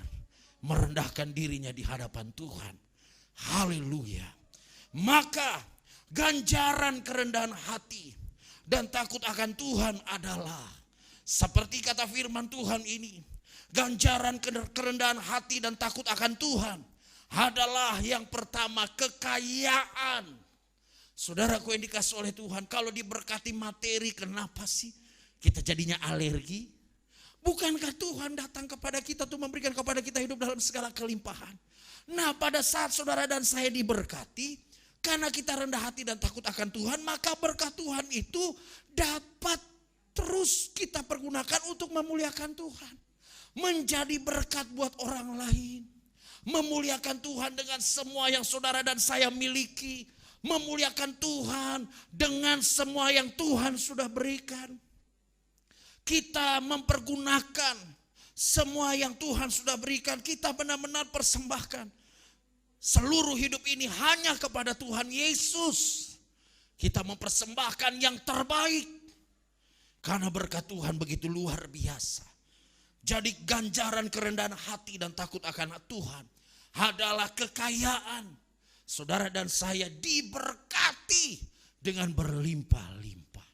merendahkan dirinya di hadapan Tuhan. Haleluya. Maka ganjaran kerendahan hati dan takut akan Tuhan adalah seperti kata firman Tuhan ini. Ganjaran kerendahan hati dan takut akan Tuhan adalah yang pertama kekayaan. Saudaraku yang dikasih oleh Tuhan, kalau diberkati materi kenapa sih kita jadinya alergi? Bukankah Tuhan datang kepada kita untuk memberikan kepada kita hidup dalam segala kelimpahan? Nah, pada saat saudara dan saya diberkati, karena kita rendah hati dan takut akan Tuhan, maka berkat Tuhan itu dapat terus kita pergunakan untuk memuliakan Tuhan. Menjadi berkat buat orang lain. Memuliakan Tuhan dengan semua yang saudara dan saya miliki. Memuliakan Tuhan dengan semua yang Tuhan sudah berikan. Kita mempergunakan semua yang Tuhan sudah berikan. Kita benar-benar persembahkan seluruh hidup ini hanya kepada Tuhan Yesus. Kita mempersembahkan yang terbaik. Karena berkat Tuhan begitu luar biasa. Jadi ganjaran kerendahan hati dan takut akan Tuhan adalah kekayaan. Saudara dan saya diberkati dengan berlimpah-limpah.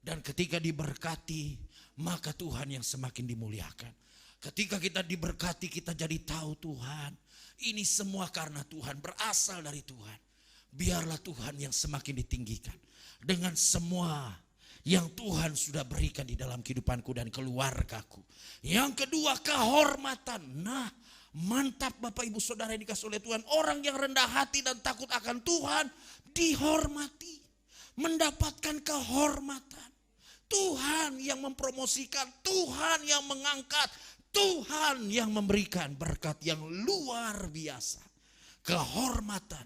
Dan ketika diberkati, maka Tuhan yang semakin dimuliakan. Ketika kita diberkati, kita jadi tahu Tuhan, ini semua karena Tuhan, berasal dari Tuhan. Biarlah Tuhan yang semakin ditinggikan dengan semua yang Tuhan sudah berikan di dalam kehidupanku dan keluargaku. Yang kedua, kehormatan. Nah, mantap Bapak Ibu Saudara yang dikasih oleh Tuhan. Orang yang rendah hati dan takut akan Tuhan dihormati, mendapatkan kehormatan. Tuhan yang mempromosikan, Tuhan yang mengangkat, Tuhan yang memberikan berkat yang luar biasa. Kehormatan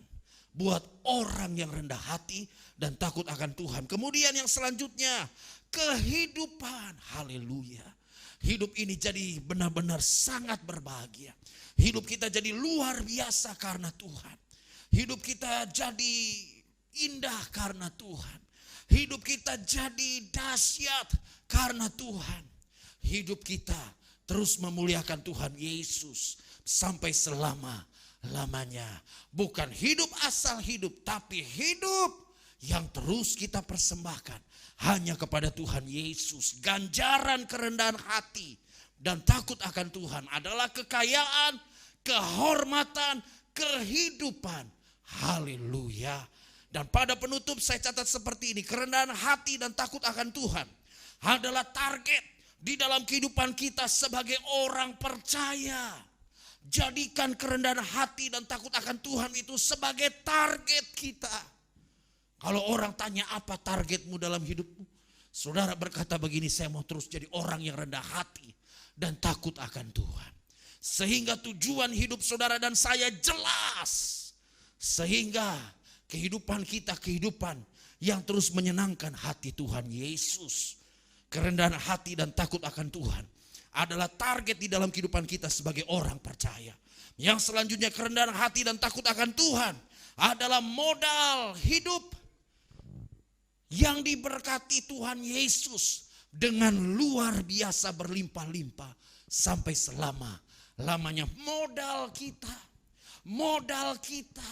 buat orang yang rendah hati dan takut akan Tuhan. Kemudian yang selanjutnya, kehidupan. Haleluya. Hidup ini jadi benar-benar sangat berbahagia. Hidup kita jadi luar biasa karena Tuhan. Hidup kita jadi indah karena Tuhan. Hidup kita jadi dahsyat karena Tuhan. Hidup kita terus memuliakan Tuhan Yesus sampai selama-lamanya. Bukan hidup asal hidup, tapi hidup yang terus kita persembahkan hanya kepada Tuhan Yesus. Ganjaran kerendahan hati dan takut akan Tuhan adalah kekayaan, kehormatan, kehidupan. Haleluya. Dan pada penutup saya catat seperti ini. Kerendahan hati dan takut akan Tuhan adalah target di dalam kehidupan kita sebagai orang percaya. Jadikan kerendahan hati dan takut akan Tuhan itu sebagai target kita. Kalau orang tanya apa targetmu dalam hidupmu, saudara berkata begini, saya mau terus jadi orang yang rendah hati dan takut akan Tuhan. Sehingga tujuan hidup saudara dan saya jelas. Sehingga kehidupan kita kehidupan yang terus menyenangkan hati Tuhan Yesus. Kerendahan hati dan takut akan Tuhan adalah target di dalam kehidupan kita sebagai orang percaya. Yang selanjutnya, kerendahan hati dan takut akan Tuhan adalah modal hidup yang diberkati Tuhan Yesus dengan luar biasa berlimpah-limpah sampai selama-lamanya. Modal kita.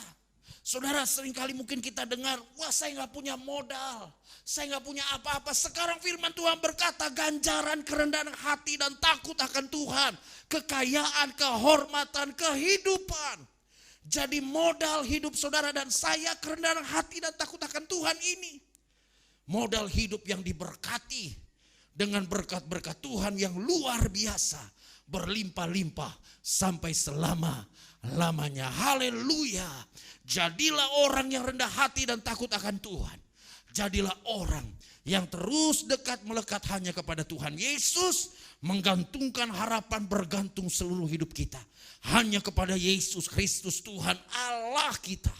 Saudara, seringkali mungkin kita dengar, wah saya gak punya modal, saya gak punya apa-apa. Sekarang firman Tuhan berkata ganjaran kerendahan hati dan takut akan Tuhan, kekayaan, kehormatan, kehidupan. Jadi modal hidup saudara dan saya kerendahan hati dan takut akan Tuhan ini. Modal hidup yang diberkati dengan berkat-berkat Tuhan yang luar biasa, berlimpah-limpah sampai selama-lamanya. Haleluya. Jadilah orang yang rendah hati dan takut akan Tuhan. Jadilah orang yang terus dekat melekat hanya kepada Tuhan Yesus. Menggantungkan harapan, bergantung seluruh hidup kita hanya kepada Yesus Kristus Tuhan Allah kita.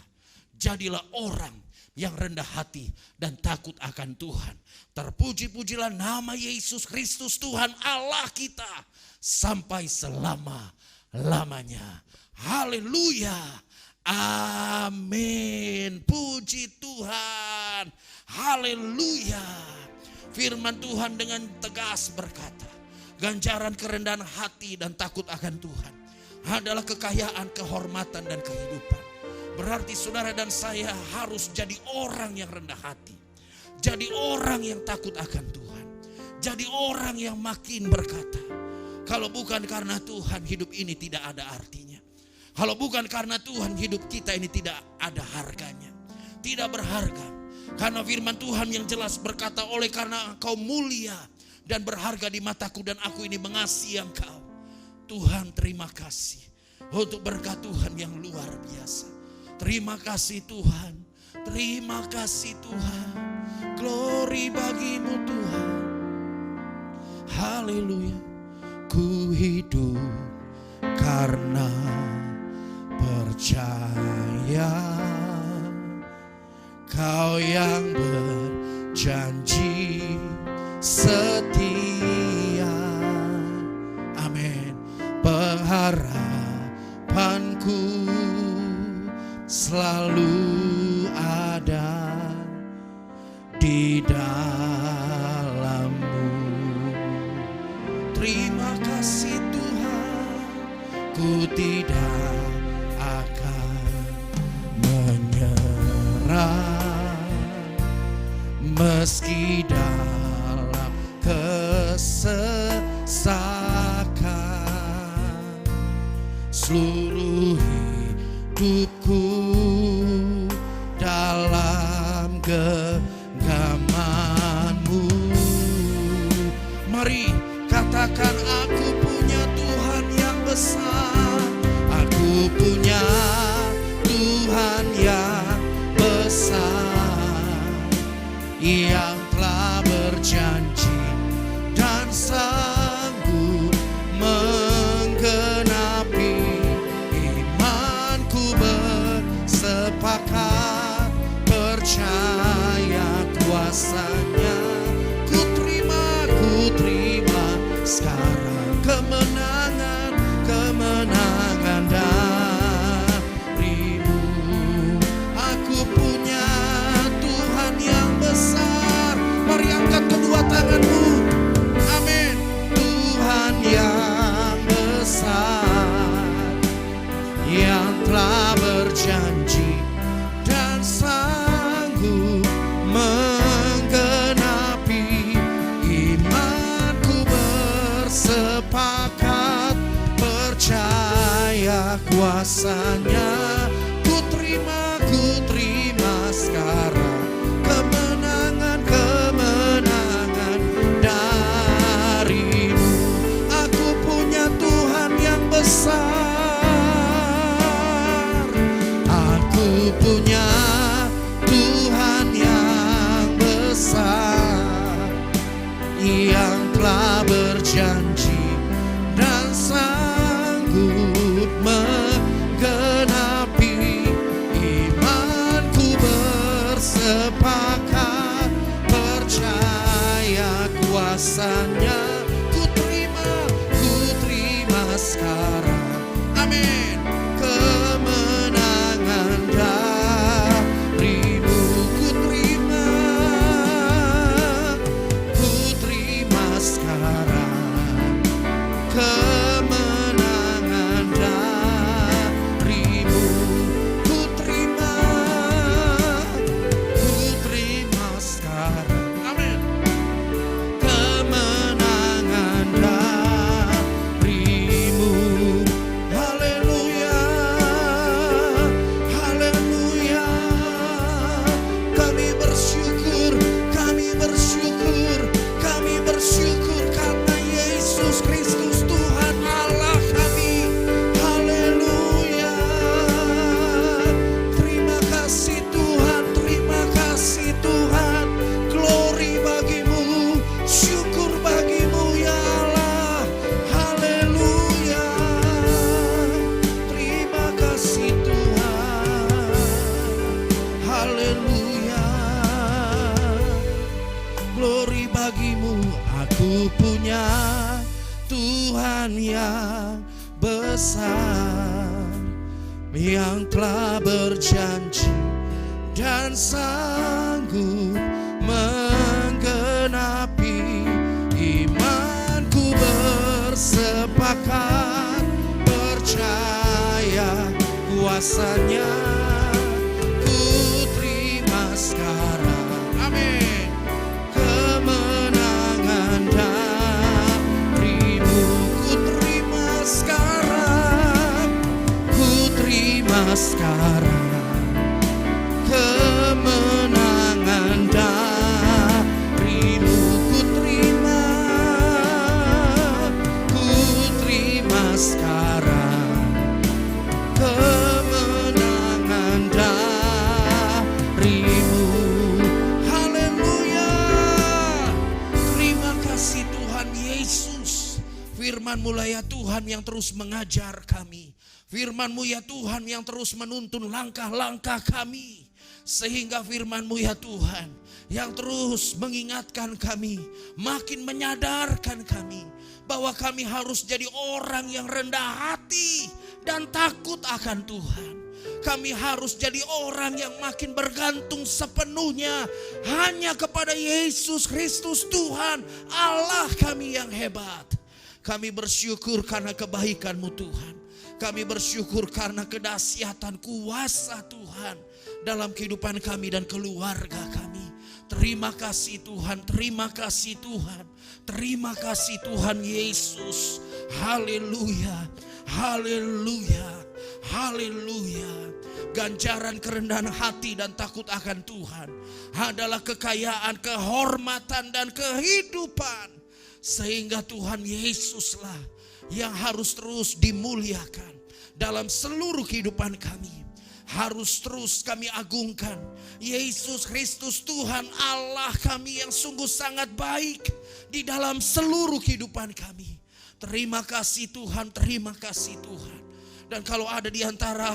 Jadilah orang yang rendah hati dan takut akan Tuhan. Terpuji-pujilah nama Yesus Kristus Tuhan Allah kita sampai selama-lamanya. Haleluya. Amin. Puji Tuhan. Haleluya. Firman Tuhan dengan tegas berkata, ganjaran kerendahan hati dan takut akan Tuhan adalah kekayaan, kehormatan, dan kehidupan. Berarti saudara dan saya harus jadi orang yang rendah hati. Jadi orang yang takut akan Tuhan. Jadi orang yang makin berkata, kalau bukan karena Tuhan, hidup ini tidak ada artinya. Kalau bukan karena Tuhan, hidup kita ini tidak ada harganya. Tidak berharga. Karena firman Tuhan yang jelas berkata, oleh karena engkau mulia dan berharga di mataku dan aku ini mengasihi engkau. Tuhan, terima kasih untuk berkat Tuhan yang luar biasa. Terima kasih Tuhan. Terima kasih Tuhan. Glory bagimu Tuhan. haleluya. Ku hidup karena percaya, Kau yang berjanji setia. Amin. Pengharapanku selalu ada di dalam-Mu. Terima kasih Tuhan, ku tidak akan menyerah meski dalam kesesakan. Seluruh hidupku dalam genggaman-Mu. Mari katakan, aku punya Tuhan yang besar. Aku punya Tuhan yang besar, yang telah berjanji dan sanggup menggenapi. Imanku bersepakat percaya kuasa-Nya. Ku terima sekarang kemenangan darimu. Aku punya Tuhan yang besar. Mari angkat kedua tanganmu. Amin. Tuhan yang besar, yang telah berjanji dan sanggup menggenapi. Imanku bersepakat percaya kuasa-Nya. Ku terima sekarang kemenangan darimu. Aku punya Tuhan yang besar. Aku punya Tuhan yang besar, yang telah berjanji dan sanggup menggenapi. Imanku bersepakat percaya kuasa-Nya. Ku terima sekarang. Amin. Kemenangan darimu. Ku terima sekarang kemenangan darimu. Ku terima sekarang. Amin. Kemenangan darimu. Haleluya, haleluya. Kami bersyukur karena Yesus Kristus Tuhan Allah kami. Haleluya. Terima kasih Tuhan, terima kasih Tuhan. Glory bagimu, syukur bagimu ya Allah. Haleluya. Terima kasih Tuhan. Haleluya. Glory bagimu. Aku punya Tuhan yang besar, yang telah berjanji dan sanggup menggenapi. Imanku bersepakat percaya kuasa-Nya. Ku terima sekarang. Amin. Kemenangan darimu. Ku terima sekarang. Ku terima sekarang kemenangan darimu. Ku terima sekarang kemenangan Firman-Mu lah ya Tuhan yang terus mengajar kami. Firman-Mu ya Tuhan yang terus menuntun langkah-langkah kami. Sehingga firman-Mu ya Tuhan yang terus mengingatkan kami, makin menyadarkan kami bahwa kami harus jadi orang yang rendah hati dan takut akan Tuhan. Kami harus jadi orang yang makin bergantung sepenuhnya hanya kepada Yesus Kristus Tuhan, Allah kami yang hebat. Kami bersyukur karena kebaikan-Mu Tuhan. Kami bersyukur karena kedahsyatan kuasa Tuhan dalam kehidupan kami dan keluarga kami. Terima kasih Tuhan, terima kasih Tuhan. Terima kasih Tuhan Yesus. Haleluya, haleluya, haleluya. Ganjaran kerendahan hati dan takut akan Tuhan adalah kekayaan, kehormatan dan kehidupan. Sehingga Tuhan Yesuslah yang harus terus dimuliakan dalam seluruh kehidupan kami. Harus terus kami agungkan Yesus Kristus Tuhan Allah kami yang sungguh sangat baik di dalam seluruh kehidupan kami. Terima kasih Tuhan, terima kasih Tuhan. Dan kalau ada di antara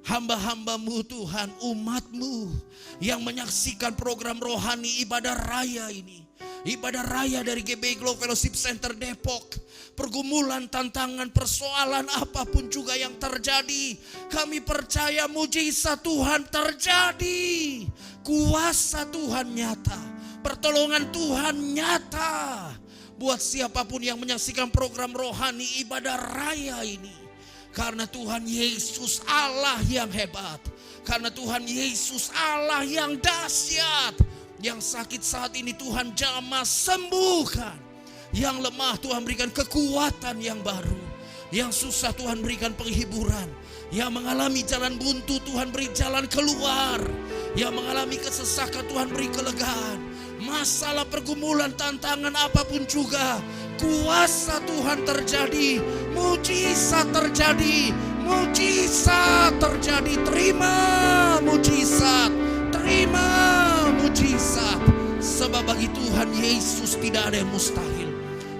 hamba-hamba-Mu Tuhan, umat-Mu yang menyaksikan program rohani ibadah raya ini, ibadah raya dari GBI Glow Fellowship Center Depok, pergumulan, tantangan, persoalan apapun juga yang terjadi, kami percaya mujizat Tuhan terjadi. Kuasa Tuhan nyata, pertolongan Tuhan nyata buat siapapun yang menyaksikan program rohani ibadah raya ini. Karena Tuhan Yesus Allah yang hebat, karena Tuhan Yesus Allah yang dahsyat. Yang sakit saat ini Tuhan jamah sembuhkan. Yang lemah Tuhan berikan kekuatan yang baru. Yang susah Tuhan berikan penghiburan. Yang mengalami jalan buntu Tuhan beri jalan keluar. Yang mengalami kesesakan Tuhan beri kelegaan. Masalah pergumulan tantangan apapun juga, kuasa Tuhan terjadi. Mujizat terjadi. Mujizat terjadi. Terima mujizat. Terima mujizat. Sebab bagi Tuhan Yesus tidak ada yang mustahil.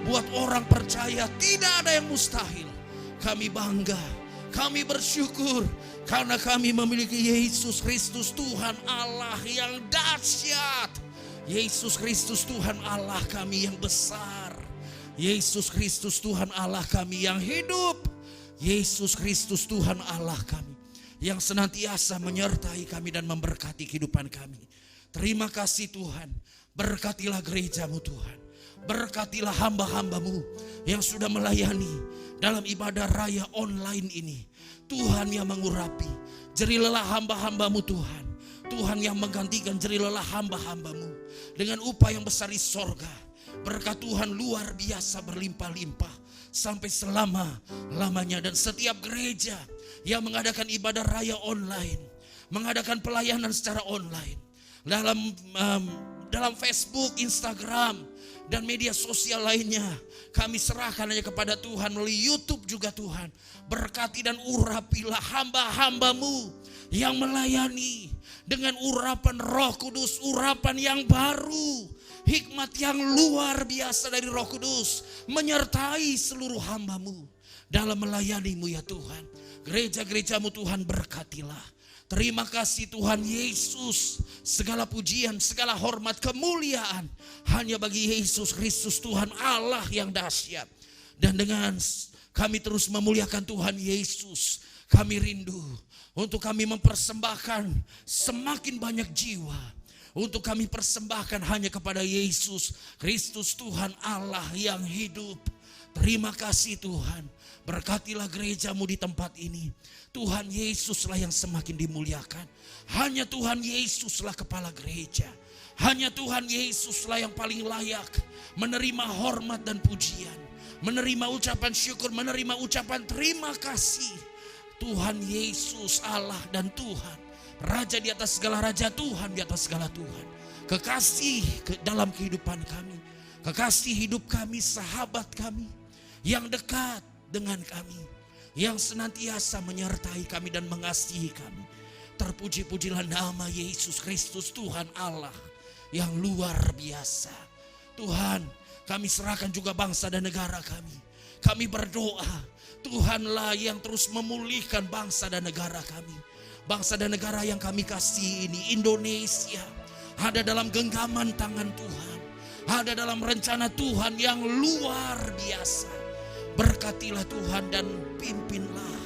Buat orang percaya tidak ada yang mustahil. Kami bangga, kami bersyukur karena kami memiliki Yesus Kristus Tuhan Allah yang dahsyat. Yesus Kristus Tuhan Allah kami yang besar. Yesus Kristus Tuhan Allah kami yang hidup. Yesus Kristus Tuhan Allah kami yang senantiasa menyertai kami dan memberkati kehidupan kami. Terima kasih Tuhan. Berkatilah gereja-Mu Tuhan. Berkatilah hamba-hamba-Mu yang sudah melayani dalam ibadah raya online ini. Tuhan yang mengurapi jerih lelah hamba-hamba-Mu Tuhan. Tuhan yang menggantikan jerih lelah hamba-hamba-Mu dengan upah yang besar di sorga. Berkat Tuhan luar biasa berlimpah-limpah sampai selama-lamanya. Dan setiap gereja yang mengadakan ibadah raya online, mengadakan pelayanan secara online, dalam Facebook, Instagram, dan media sosial lainnya, kami serahkan hanya kepada Tuhan. Melalui YouTube juga Tuhan, berkati dan urapilah hamba-hamba-Mu yang melayani dengan urapan Roh Kudus, urapan yang baru, hikmat yang luar biasa dari Roh Kudus menyertai seluruh hamba-Mu dalam melayani-Mu ya Tuhan. Gereja-gereja-Mu Tuhan berkatilah. Terima kasih Tuhan Yesus. Segala pujian, segala hormat, kemuliaan hanya bagi Yesus Kristus Tuhan Allah yang dahsyat. Dan dengan kami terus memuliakan Tuhan Yesus, kami rindu untuk kami mempersembahkan semakin banyak jiwa. Untuk kami persembahkan hanya kepada Yesus Kristus Tuhan Allah yang hidup. Terima kasih Tuhan. Berkatilah gereja-Mu di tempat ini. Tuhan Yesuslah yang semakin dimuliakan. Hanya Tuhan Yesuslah kepala gereja. Hanya Tuhan Yesuslah yang paling layak menerima hormat dan pujian, menerima ucapan syukur, menerima ucapan terima kasih. Tuhan Yesus Allah dan Tuhan, Raja di atas segala raja, Tuhan di atas segala Tuhan. Kekasih dalam kehidupan kami, kekasih hidup kami, sahabat kami yang dekat dengan kami, yang senantiasa menyertai kami dan mengasihi kami. Terpuji-pujilah nama Yesus Kristus Tuhan Allah yang luar biasa. Tuhan, kami serahkan juga bangsa dan negara kami. Kami berdoa, Tuhanlah yang terus memulihkan bangsa dan negara kami. Bangsa dan negara yang kami kasih ini, Indonesia, ada dalam genggaman tangan Tuhan. Ada dalam rencana Tuhan yang luar biasa. Berkatilah Tuhan dan pimpinlah.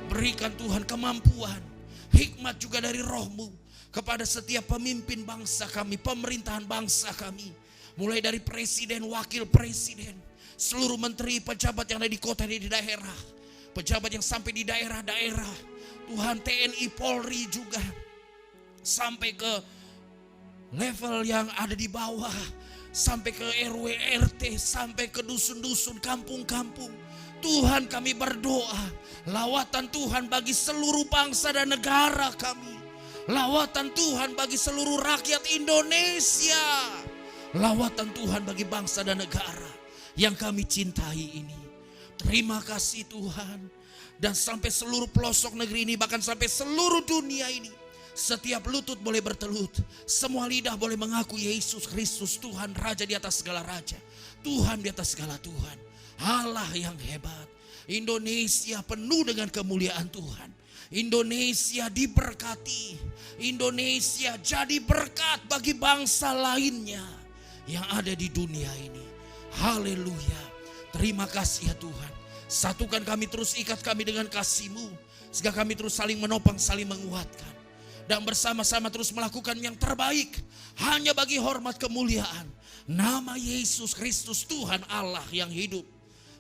Berikan Tuhan kemampuan, hikmat juga dari roh-Mu kepada setiap pemimpin bangsa kami, pemerintahan bangsa kami. Mulai dari presiden, wakil presiden, seluruh menteri, pejabat yang ada di kota dan di daerah. Pejabat yang sampai di daerah-daerah. Tuhan, TNI, Polri juga. Sampai ke level yang ada di bawah. Sampai ke RW, RT, sampai ke dusun-dusun, kampung-kampung. Tuhan, kami berdoa, lawatan Tuhan bagi seluruh bangsa dan negara kami. Lawatan Tuhan bagi seluruh rakyat Indonesia. Lawatan Tuhan bagi bangsa dan negara yang kami cintai ini. Terima kasih Tuhan. Dan sampai seluruh pelosok negeri ini, bahkan sampai seluruh dunia ini, setiap lutut boleh bertelut, semua lidah boleh mengaku Yesus Kristus Tuhan, Raja di atas segala raja, Tuhan di atas segala Tuhan, Allah yang hebat. Indonesia penuh dengan kemuliaan Tuhan. Indonesia diberkati. Indonesia jadi berkat bagi bangsa lainnya yang ada di dunia ini. Haleluya. Terima kasih ya Tuhan. Satukan kami, terus ikat kami dengan kasih-Mu, sehingga kami terus saling menopang, saling menguatkan, dan bersama-sama terus melakukan yang terbaik hanya bagi hormat kemuliaan nama Yesus Kristus Tuhan Allah yang hidup.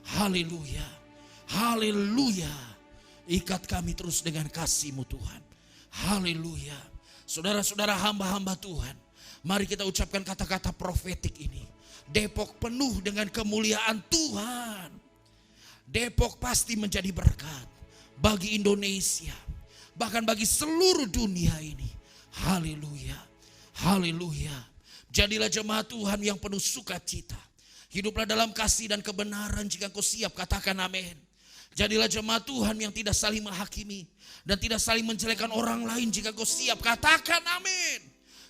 Haleluya. Haleluya. Ikat kami terus dengan kasih-Mu Tuhan. Haleluya. Saudara-saudara, hamba-hamba Tuhan, mari kita ucapkan kata-kata profetik ini. Depok penuh dengan kemuliaan Tuhan. Depok pasti menjadi berkat bagi Indonesia, bahkan bagi seluruh dunia ini. Haleluya. Haleluya. Jadilah jemaat Tuhan yang penuh sukacita. Hiduplah dalam kasih dan kebenaran. Jika engkau siap, katakan amin. Jadilah jemaat Tuhan yang tidak saling menghakimi dan tidak saling menjelekkan orang lain. Jika engkau siap, katakan amin.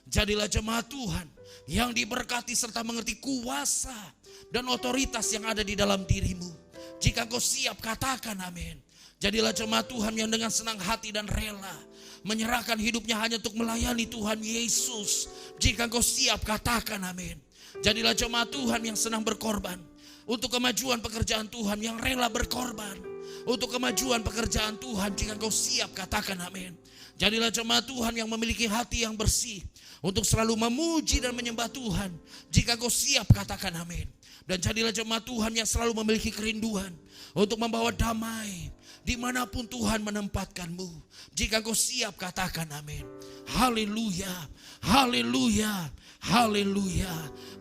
Jadilah jemaat Tuhan yang diberkati serta mengerti kuasa dan otoritas yang ada di dalam dirimu. Jika engkau siap, katakan amin. Jadilah jemaat Tuhan yang dengan senang hati dan rela menyerahkan hidupnya hanya untuk melayani Tuhan Yesus. Jika engkau siap, katakan amin. Jadilah jemaat Tuhan yang senang berkorban untuk kemajuan pekerjaan Tuhan, yang rela berkorban untuk kemajuan pekerjaan Tuhan. Jika engkau siap, katakan amin. Jadilah jemaat Tuhan yang memiliki hati yang bersih untuk selalu memuji dan menyembah Tuhan. Jika engkau siap, katakan amin. Dan jadilah jemaat Tuhan yang selalu memiliki kerinduan untuk membawa damai dimanapun Tuhan menempatkanmu. Jika engkau siap, katakan amin. Haleluya. Haleluya. Haleluya.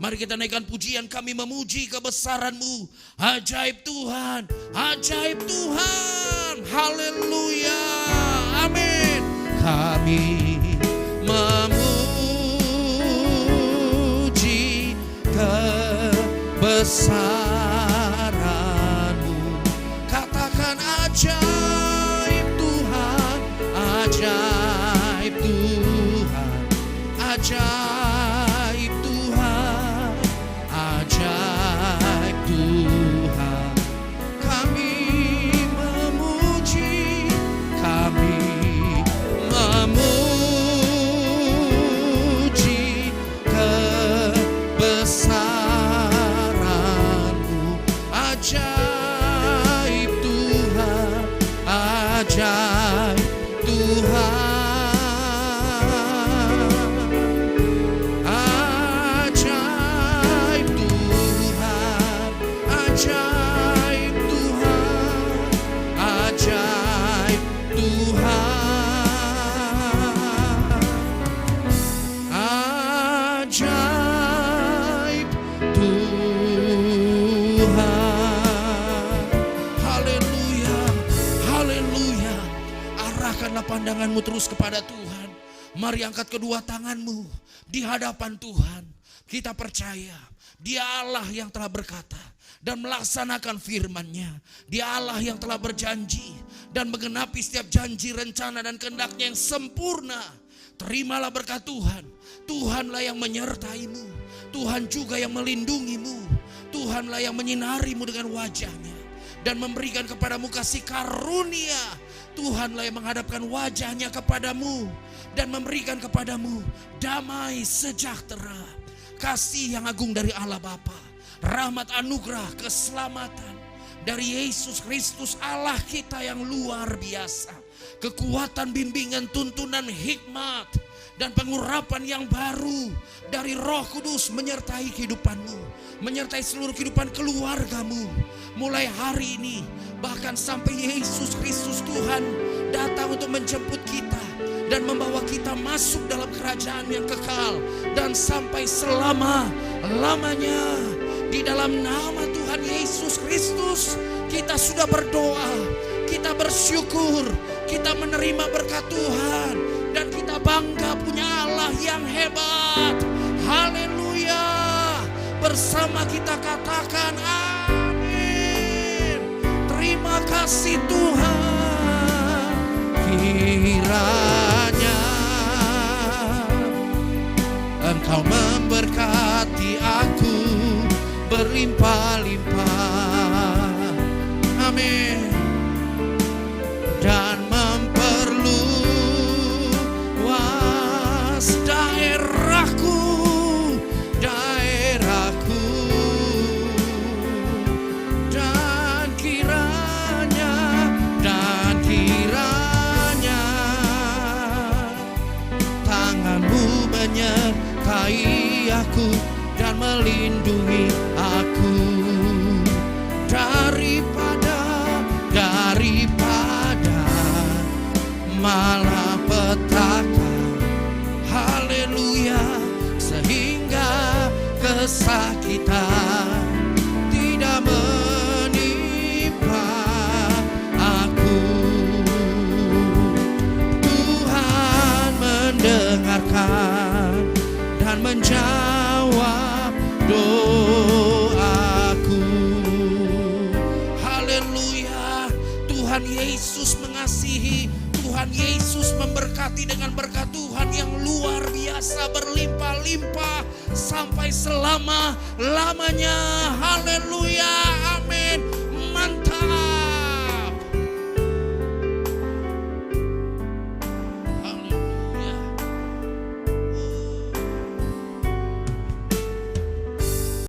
Mari kita naikkan pujian, kami memuji kebesaran-Mu. Ajaib Tuhan. Ajaib Tuhan. Haleluya. Amin. Kami memuji kebesaran-Mu. Katakan ajaib Tuhan, ajaib Tuhan, ajaib Tuhan, ajaib Tuhan. Kami memuji, kami memuji kebesaran-Mu. Ajaib Tuhan, ajaib Tuhan. Ajaib Tuhan, ajaib Tuhan, ajaib Tuhan. Ajaib Tuhan. Haleluya. Haleluya. Arahkanlah pandanganmu terus kepada Tuhan. Mari angkat kedua tanganmu di hadapan Tuhan. Kita percaya Dia Allah yang telah berkata dan melaksanakan firman-Nya. Dia Allah yang telah berjanji dan menggenapi setiap janji, rencana dan kehendak-Nya yang sempurna. Terimalah berkat Tuhan. Tuhanlah yang menyertai-Mu. Tuhan juga yang melindungi-Mu. Tuhanlah yang menyinari-Mu dengan wajah-Nya. dan memberikan kepadamu kasih karunia. Tuhanlah yang menghadapkan wajahnya kepadamu dan memberikan kepadamu damai sejahtera. Kasih yang agung dari Allah Bapa, rahmat anugerah keselamatan dari Yesus Kristus Allah kita yang luar biasa. Kekuatan, bimbingan, tuntunan, hikmat, dan pengurapan yang baru dari Roh Kudus menyertai kehidupanmu, menyertai seluruh kehidupan keluargamu. Mulai hari ini, bahkan sampai Yesus Kristus Tuhan datang untuk menjemput kita dan membawa kita masuk dalam kerajaan yang kekal dan sampai selama-lamanya. Di dalam nama Tuhan Yesus Kristus kita sudah berdoa, kita bersyukur, kita menerima berkat Tuhan, dan kita bangga punya Allah yang hebat. Haleluya. Bersama kita katakan amin. Terima kasih Tuhan. Kiranya Engkau memberkati aku berlimpah-limpah. Amin. Dan memperluas daerahku, dan kiranya tanganmu menyertai aku dan melindungi aku daripada malapetaka. Haleluya. Sehingga kesakitan tidak menimpa aku. Tuhan mendengarkan dan menjawab doaku. Haleluya. Tuhan Yesus mengasihi, Tuhan Yesus memberkati dengan berkat Tuhan yang luar biasa berlimpah-limpah sampai selama-lamanya.